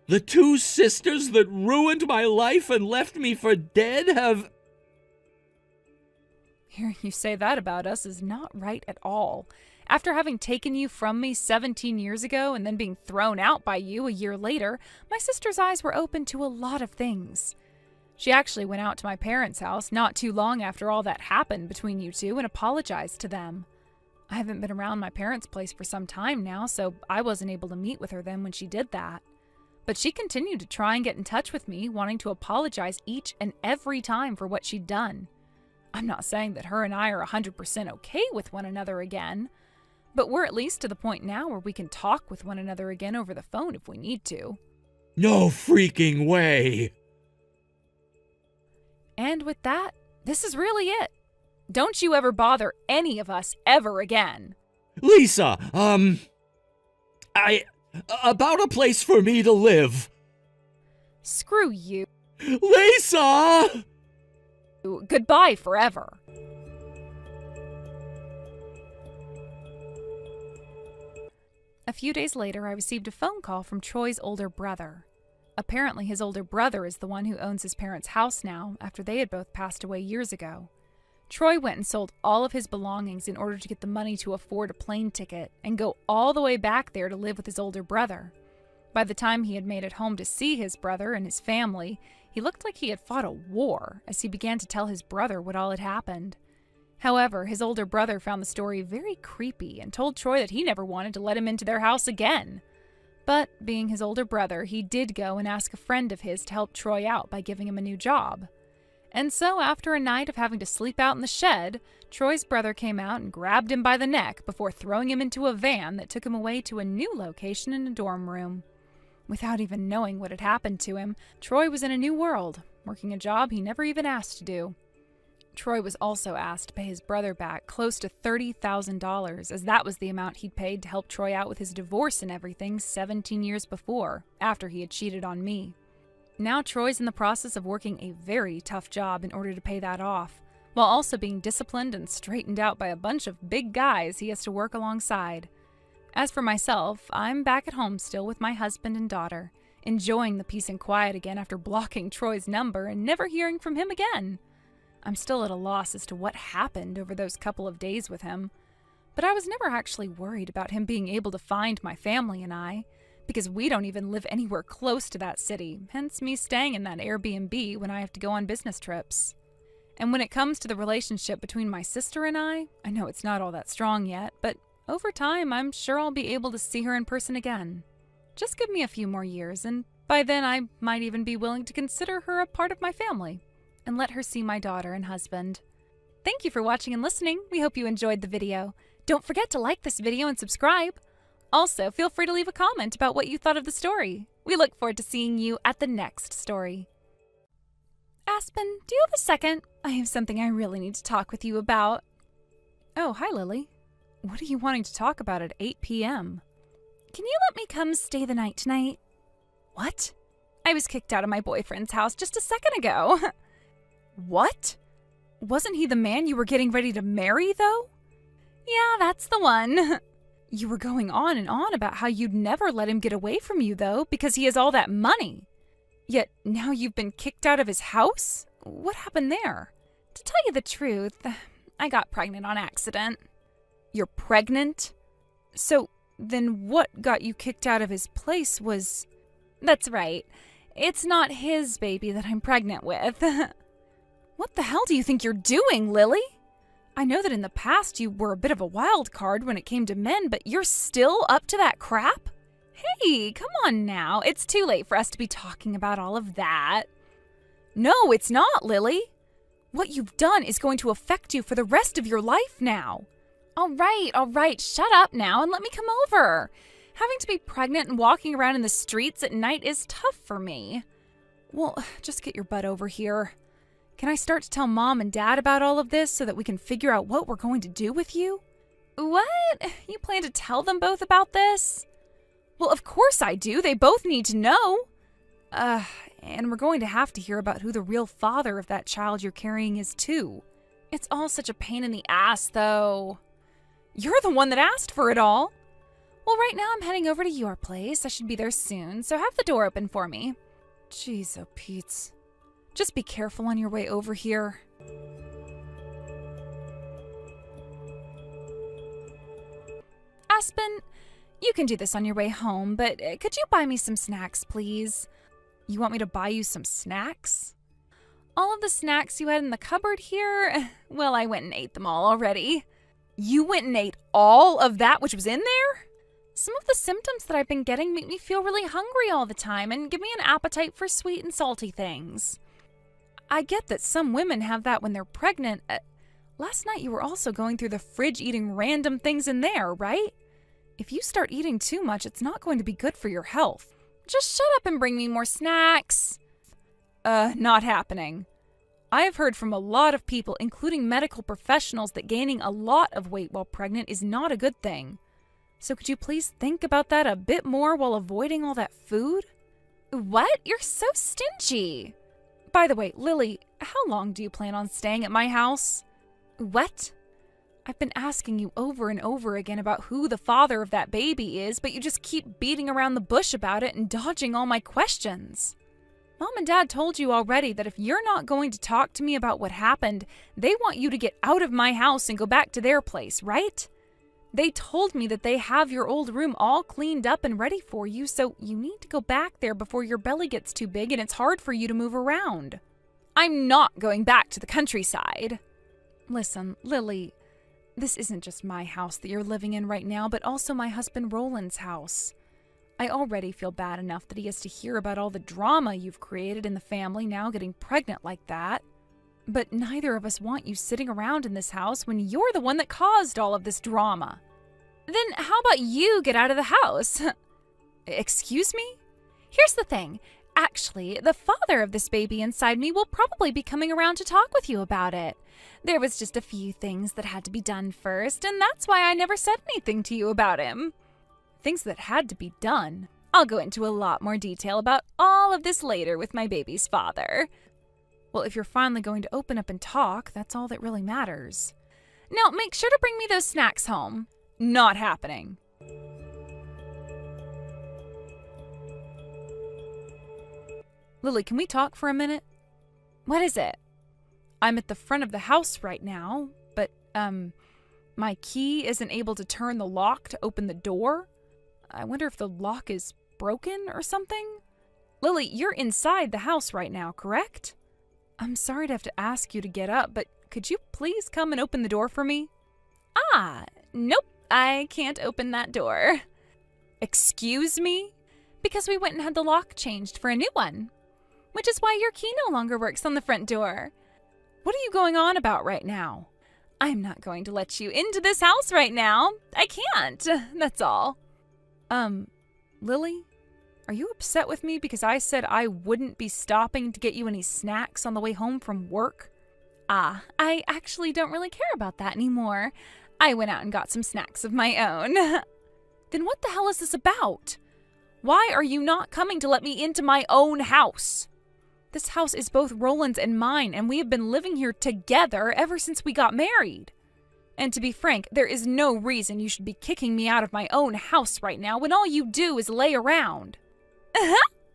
The two sisters that ruined my life and left me for dead have... Hearing you say that about us is not right at all. After having taken you from me 17 years ago and then being thrown out by you a year later, my sister's eyes were open to a lot of things. She actually went out to my parents' house not too long after all that happened between you two and apologized to them. I haven't been around my parents' place for some time now, so I wasn't able to meet with her then when she did that. But she continued to try and get in touch with me, wanting to apologize each and every time for what she'd done. I'm not saying that her and I are 100% okay with one another again, but we're at least to the point now where we can talk with one another again over the phone if we need to. No freaking way! And with that, this is really it. Don't you ever bother any of us ever again. Lisa, about a place for me to live. Screw you. Lisa! Goodbye forever. A few days later, I received a phone call from Troy's older brother. Apparently, his older brother is the one who owns his parents' house now, after they had both passed away years ago. Troy went and sold all of his belongings in order to get the money to afford a plane ticket and go all the way back there to live with his older brother. By the time he had made it home to see his brother and his family, he looked like he had fought a war as he began to tell his brother what all had happened. However, his older brother found the story very creepy and told Troy that he never wanted to let him into their house again. But, being his older brother, he did go and ask a friend of his to help Troy out by giving him a new job. And so, after a night of having to sleep out in the shed, Troy's brother came out and grabbed him by the neck before throwing him into a van that took him away to a new location in a dorm room. Without even knowing what had happened to him, Troy was in a new world, working a job he never even asked to do. Troy was also asked to pay his brother back close to $30,000, as that was the amount he'd paid to help Troy out with his divorce and everything 17 years before, after he had cheated on me. Now Troy's in the process of working a very tough job in order to pay that off, while also being disciplined and straightened out by a bunch of big guys he has to work alongside. As for myself, I'm back at home still with my husband and daughter, enjoying the peace and quiet again after blocking Troy's number and never hearing from him again. I'm still at a loss as to what happened over those couple of days with him, but I was never actually worried about him being able to find my family and I, because we don't even live anywhere close to that city, hence me staying in that Airbnb when I have to go on business trips. And when it comes to the relationship between my sister and I know it's not all that strong yet, but over time I'm sure I'll be able to see her in person again. Just give me a few more years, and by then I might even be willing to consider her a part of my family, and let her see my daughter and husband. Thank you for watching and listening. We hope you enjoyed the video. Don't forget to like this video and subscribe. Also, feel free to leave a comment about what you thought of the story. We look forward to seeing you at the next story. Aspen, do you have a second? I have something I really need to talk with you about. Oh, hi, Lily. What are you wanting to talk about at 8 p.m.? Can you let me come stay the night tonight? What? I was kicked out of my boyfriend's house just a second ago. What? Wasn't he the man you were getting ready to marry, though? Yeah, that's the one. You were going on and on about how you'd never let him get away from you, though, because he has all that money. Yet now you've been kicked out of his house? What happened there? To tell you the truth, I got pregnant on accident. You're pregnant? So then what got you kicked out of his place was... That's right. It's not his baby that I'm pregnant with. What the hell do you think you're doing, Lily? I know that in the past you were a bit of a wild card when it came to men, but you're still up to that crap? Hey, come on now. It's too late for us to be talking about all of that. No, it's not, Lily. What you've done is going to affect you for the rest of your life now. All right. Shut up now and let me come over. Having to be pregnant and walking around in the streets at night is tough for me. Well, just get your butt over here. Can I start to tell Mom and Dad about all of this so that we can figure out what we're going to do with you? What? You plan to tell them both about this? Well, of course I do. They both need to know. And we're going to have to hear about who the real father of that child you're carrying is, too. It's all such a pain in the ass, though. You're the one that asked for it all. Well, right now I'm heading over to your place. I should be there soon, so have the door open for me. Jeez, oh Pete's. Just be careful on your way over here. Aspen, you can do this on your way home, but could you buy me some snacks, please? You want me to buy you some snacks? All of the snacks you had in the cupboard here? Well, I went and ate them all already. You went and ate all of that which was in there? Some of the symptoms that I've been getting make me feel really hungry all the time and give me an appetite for sweet and salty things. I get that some women have that when they're pregnant. Last night you were also going through the fridge eating random things in there, right? If you start eating too much, it's not going to be good for your health. Just shut up and bring me more snacks. Not happening. I have heard from a lot of people, including medical professionals, that gaining a lot of weight while pregnant is not a good thing. So could you please think about that a bit more while avoiding all that food? What? You're so stingy. By the way, Lily, how long do you plan on staying at my house? What? I've been asking you over and over again about who the father of that baby is, but you just keep beating around the bush about it and dodging all my questions. Mom and Dad told you already that if you're not going to talk to me about what happened, they want you to get out of my house and go back to their place, right? They told me that they have your old room all cleaned up and ready for you, so you need to go back there before your belly gets too big and it's hard for you to move around. I'm not going back to the countryside. Listen, Lily, this isn't just my house that you're living in right now, but also my husband Roland's house. I already feel bad enough that he has to hear about all the drama you've created in the family now getting pregnant like that. But neither of us want you sitting around in this house when you're the one that caused all of this drama. Then how about you get out of the house? Excuse me? Here's the thing. Actually, the father of this baby inside me will probably be coming around to talk with you about it. There was just a few things that had to be done first, and that's why I never said anything to you about him. Things that had to be done. I'll go into a lot more detail about all of this later with my baby's father. Well, if you're finally going to open up and talk, that's all that really matters. Now, make sure to bring me those snacks home. Not happening. Lily, can we talk for a minute? What is it? I'm at the front of the house right now, but, my key isn't able to turn the lock to open the door. I wonder if the lock is broken or something? Lily, you're inside the house right now, correct? I'm sorry to have to ask you to get up, but could you please come and open the door for me? Nope, I can't open that door. Excuse me? Because we went and had the lock changed for a new one. Which is why your key no longer works on the front door. What are you going on about right now? I'm not going to let you into this house right now. I can't, that's all. Lily? Are you upset with me because I said I wouldn't be stopping to get you any snacks on the way home from work? I actually don't really care about that anymore. I went out and got some snacks of my own. Then what the hell is this about? Why are you not coming to let me into my own house? This house is both Roland's and mine, and we have been living here together ever since we got married. And to be frank, there is no reason you should be kicking me out of my own house right now when all you do is lay around.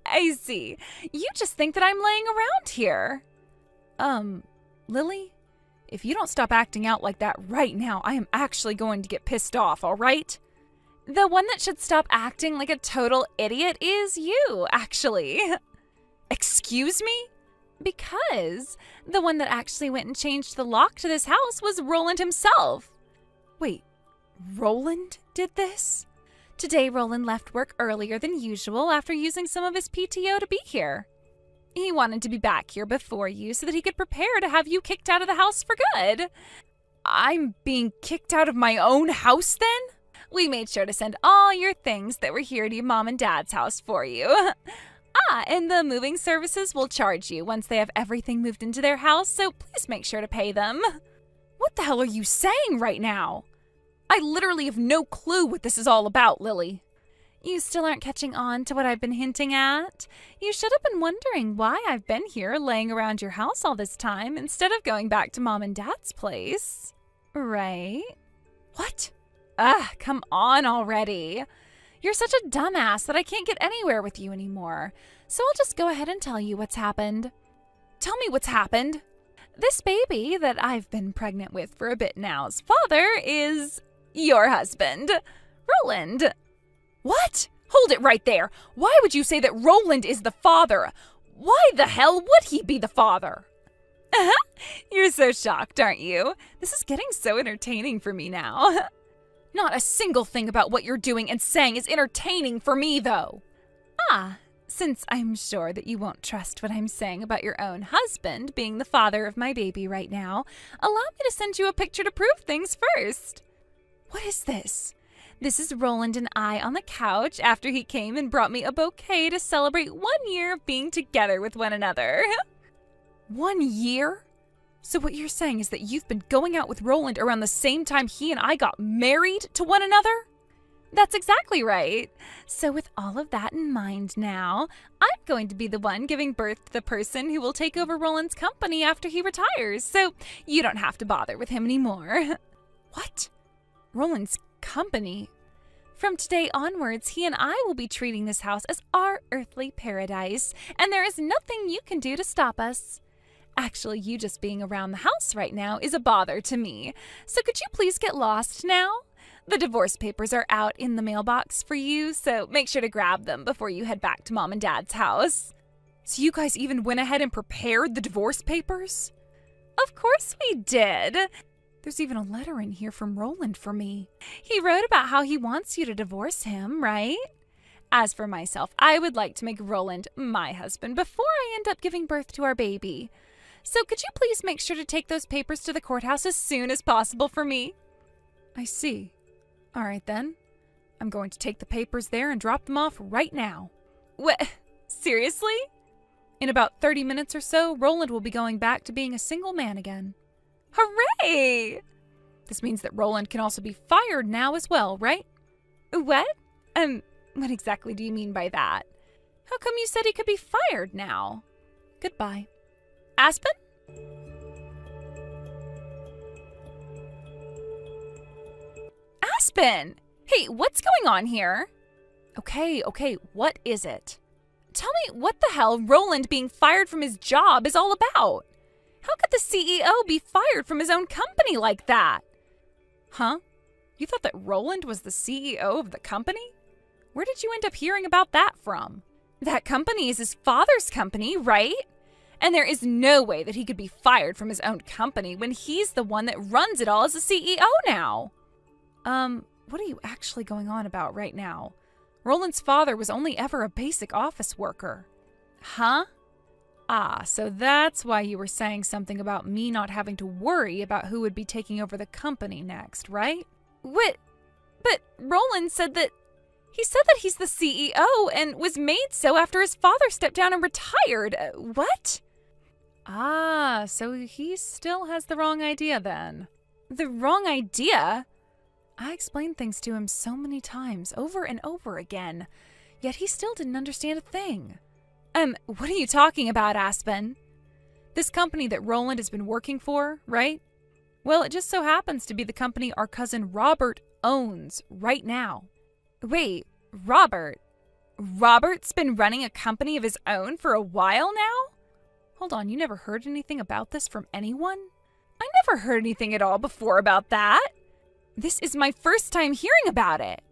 I see. You just think that I'm laying around here. Lily, if you don't stop acting out like that right now, I am actually going to get pissed off, all right? The one that should stop acting like a total idiot is you, actually. Excuse me? Because the one that actually went and changed the lock to this house was Roland himself. Wait, Roland did this? Today, Roland left work earlier than usual after using some of his PTO to be here. He wanted to be back here before you so that he could prepare to have you kicked out of the house for good. I'm being kicked out of my own house then? We made sure to send all your things that were here to your mom and dad's house for you. And the moving services will charge you once they have everything moved into their house, so please make sure to pay them. What the hell are you saying right now? I literally have no clue what this is all about, Lily. You still aren't catching on to what I've been hinting at? You should have been wondering why I've been here laying around your house all this time instead of going back to mom and dad's place. Right? What? Come on already. You're such a dumbass that I can't get anywhere with you anymore. So I'll just go ahead and tell you what's happened. Tell me what's happened. This baby that I've been pregnant with for a bit now's father is your husband, Roland. What? Hold it right there. Why would you say that Roland is the father? Why the hell would he be the father? You're so shocked, aren't you? This is getting so entertaining for me now. Not a single thing about what you're doing and saying is entertaining for me, though. Since I'm sure that you won't trust what I'm saying about your own husband being the father of my baby right now, allow me to send you a picture to prove things first. What is this? This is Roland and I on the couch after he came and brought me a bouquet to celebrate 1 year of being together with one another. 1 year? So what you're saying is that you've been going out with Roland around the same time he and I got married to one another? That's exactly right. So with all of that in mind now, I'm going to be the one giving birth to the person who will take over Roland's company after he retires, so you don't have to bother with him anymore. What? Roland's company? From today onwards, he and I will be treating this house as our earthly paradise, and there is nothing you can do to stop us. Actually, you just being around the house right now is a bother to me, so could you please get lost now? The divorce papers are out in the mailbox for you, so make sure to grab them before you head back to mom and dad's house. So you guys even went ahead and prepared the divorce papers? Of course we did. There's even a letter in here from Roland for me. He wrote about how he wants you to divorce him, right? As for myself, I would like to make Roland my husband before I end up giving birth to our baby. So could you please make sure to take those papers to the courthouse as soon as possible for me? I see. All right then. I'm going to take the papers there and drop them off right now. What? Seriously? In about 30 minutes or so, Roland will be going back to being a single man again. Hooray! This means that Roland can also be fired now as well, right? What? What exactly do you mean by that? How come you said he could be fired now? Goodbye. Aspen? Aspen! Hey, what's going on here? Okay, what is it? Tell me what the hell Roland being fired from his job is all about. How could the CEO be fired from his own company like that? Huh? You thought that Roland was the CEO of the company? Where did you end up hearing about that from? That company is his father's company, right? And there is no way that he could be fired from his own company when he's the one that runs it all as the CEO now. What are you actually going on about right now? Roland's father was only ever a basic office worker. Huh? So that's why you were saying something about me not having to worry about who would be taking over the company next, right? What? But Roland said that... He said that he's the CEO and was made so after his father stepped down and retired. What? So he still has the wrong idea then. The wrong idea? I explained things to him so many times, over and over again, yet he still didn't understand a thing. What are you talking about, Aspen? This company that Roland has been working for, right? Well, it just so happens to be the company our cousin Robert owns right now. Wait, Robert? Robert's been running a company of his own for a while now? Hold on, you never heard anything about this from anyone? I never heard anything at all before about that. This is my first time hearing about it.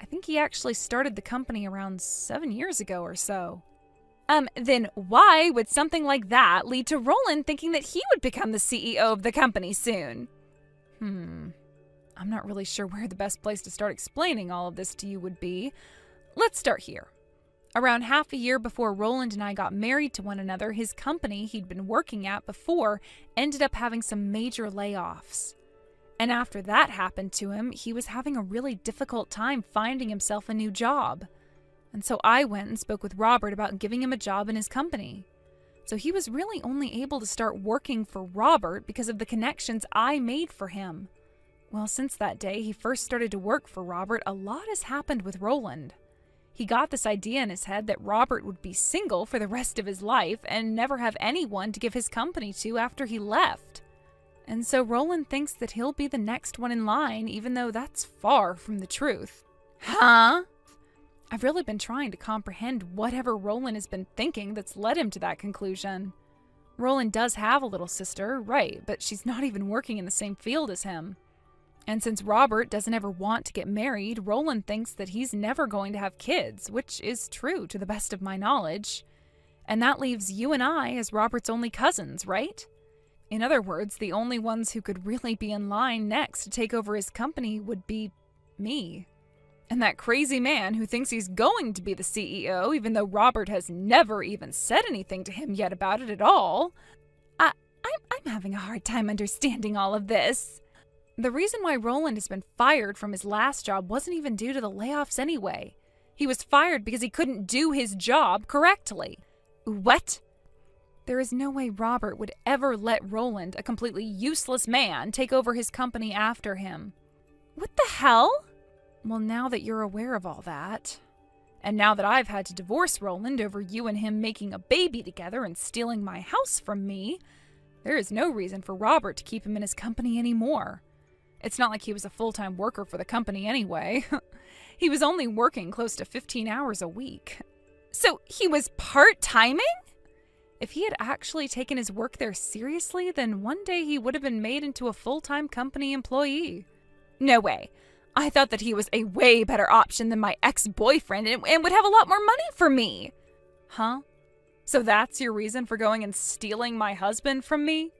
I think he actually started the company around 7 years ago or so. Then why would something like that lead to Roland thinking that he would become the CEO of the company soon? I'm not really sure where the best place to start explaining all of this to you would be. Let's start here. Around half a year before Roland and I got married to one another, his company he'd been working at before ended up having some major layoffs. And after that happened to him, he was having a really difficult time finding himself a new job. And so I went and spoke with Robert about giving him a job in his company. So he was really only able to start working for Robert because of the connections I made for him. Well, since that day he first started to work for Robert, a lot has happened with Roland. He got this idea in his head that Robert would be single for the rest of his life and never have anyone to give his company to after he left. And so Roland thinks that he'll be the next one in line, even though that's far from the truth. Huh? I've really been trying to comprehend whatever Roland has been thinking that's led him to that conclusion. Roland does have a little sister, right, but she's not even working in the same field as him. And since Robert doesn't ever want to get married, Roland thinks that he's never going to have kids, which is true to the best of my knowledge. And that leaves you and I as Robert's only cousins, right? In other words, the only ones who could really be in line next to take over his company would be me. And that crazy man who thinks he's going to be the CEO, even though Robert has never even said anything to him yet about it at all. I'm having a hard time understanding all of this. The reason why Roland has been fired from his last job wasn't even due to the layoffs anyway. He was fired because he couldn't do his job correctly. What? There is no way Robert would ever let Roland, a completely useless man, take over his company after him. What the hell? Well, now that you're aware of all that, and now that I've had to divorce Roland over you and him making a baby together and stealing my house from me, there is no reason for Robert to keep him in his company anymore. It's not like he was a full-time worker for the company anyway. He was only working close to 15 hours a week. So he was part-timing? If he had actually taken his work there seriously, then one day he would have been made into a full-time company employee. No way. I thought that he was a way better option than my ex-boyfriend and would have a lot more money for me. Huh? So that's your reason for going and stealing my husband from me?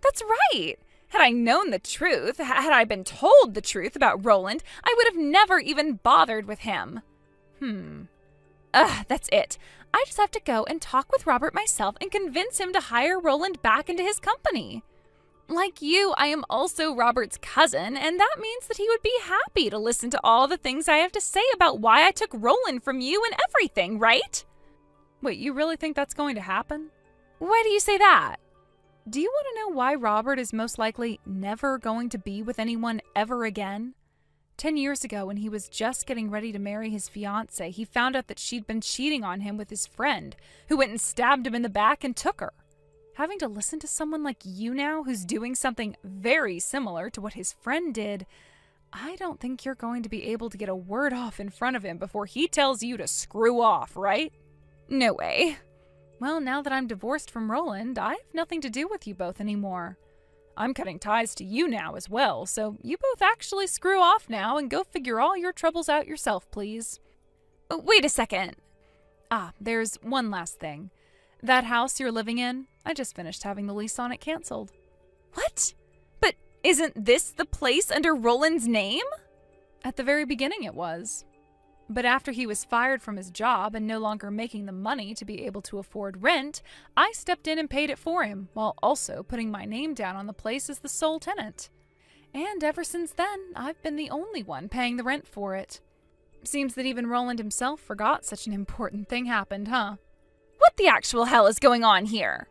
That's right. Had I known the truth, had I been told the truth about Roland, I would have never even bothered with him. That's it. I just have to go and talk with Robert myself and convince him to hire Roland back into his company. Like you, I am also Robert's cousin, and that means that he would be happy to listen to all the things I have to say about why I took Roland from you and everything, right? Wait, you really think that's going to happen? Why do you say that? Do you want to know why Robert is most likely never going to be with anyone ever again? 10 years ago, when he was just getting ready to marry his fiance, he found out that she'd been cheating on him with his friend, who went and stabbed him in the back and took her. Having to listen to someone like you now, who's doing something very similar to what his friend did, I don't think you're going to be able to get a word off in front of him before he tells you to screw off, right? No way. Well, now that I'm divorced from Roland, I have nothing to do with you both anymore. I'm cutting ties to you now as well, so you both actually screw off now and go figure all your troubles out yourself, please. Wait a second. There's one last thing. That house you're living in, I just finished having the lease on it canceled. What? But isn't this the place under Roland's name? At the very beginning it was. But after he was fired from his job and no longer making the money to be able to afford rent, I stepped in and paid it for him, while also putting my name down on the place as the sole tenant. And ever since then, I've been the only one paying the rent for it. Seems that even Roland himself forgot such an important thing happened, huh? What the actual hell is going on here?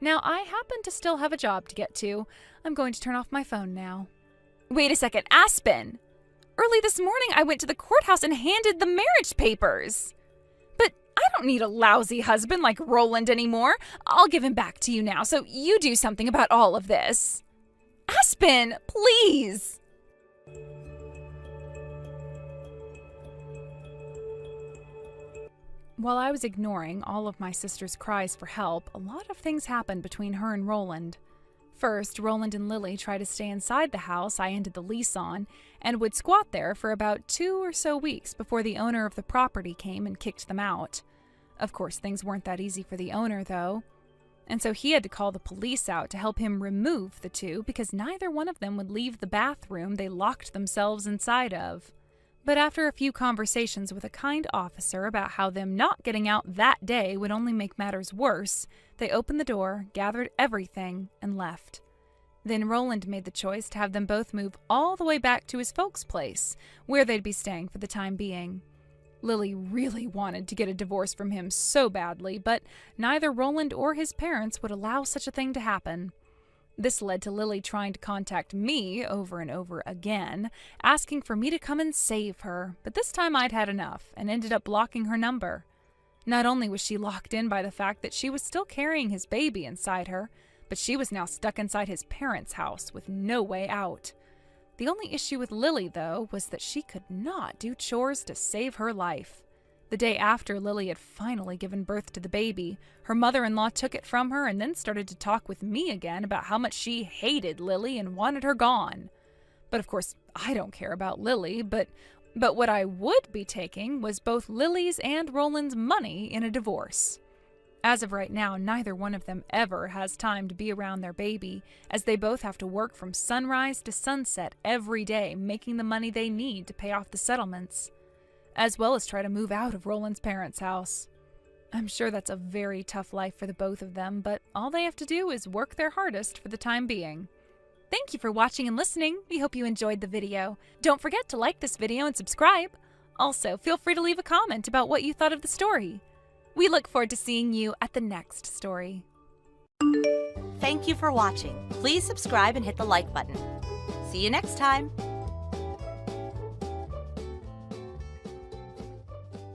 Now, I happen to still have a job to get to. I'm going to turn off my phone now. Wait a second, Aspen. Early this morning, I went to the courthouse and handed the marriage papers. But I don't need a lousy husband like Roland anymore. I'll give him back to you now, so you do something about all of this. Aspen, please! While I was ignoring all of my sister's cries for help, a lot of things happened between her and Roland. First, Roland and Lily tried to stay inside the house I ended the lease on, and would squat there for about 2 or so weeks before the owner of the property came and kicked them out. Of course, things weren't that easy for the owner, though. And so he had to call the police out to help him remove the two because neither one of them would leave the bathroom they locked themselves inside of. But after a few conversations with a kind officer about how them not getting out that day would only make matters worse, they opened the door, gathered everything, and left. Then Roland made the choice to have them both move all the way back to his folks' place, where they'd be staying for the time being. Lily really wanted to get a divorce from him so badly, but neither Roland or his parents would allow such a thing to happen. This led to Lily trying to contact me over and over again, asking for me to come and save her, but this time I'd had enough and ended up blocking her number. Not only was she locked in by the fact that she was still carrying his baby inside her, but she was now stuck inside his parents' house with no way out. The only issue with Lily, though, was that she could not do chores to save her life. The day after Lily had finally given birth to the baby, her mother-in-law took it from her and then started to talk with me again about how much she hated Lily and wanted her gone. But of course, I don't care about Lily, but what I would be taking was both Lily's and Roland's money in a divorce. As of right now, neither one of them ever has time to be around their baby, as they both have to work from sunrise to sunset every day, making the money they need to pay off the settlements, as well as try to move out of Roland's parents' house. I'm sure that's a very tough life for the both of them, but all they have to do is work their hardest for the time being. Thank you for watching and listening. We hope you enjoyed the video. Don't forget to like this video and subscribe. Also, feel free to leave a comment about what you thought of the story. We look forward to seeing you at the next story. Thank you for watching. Please subscribe and hit the like button. See you next time.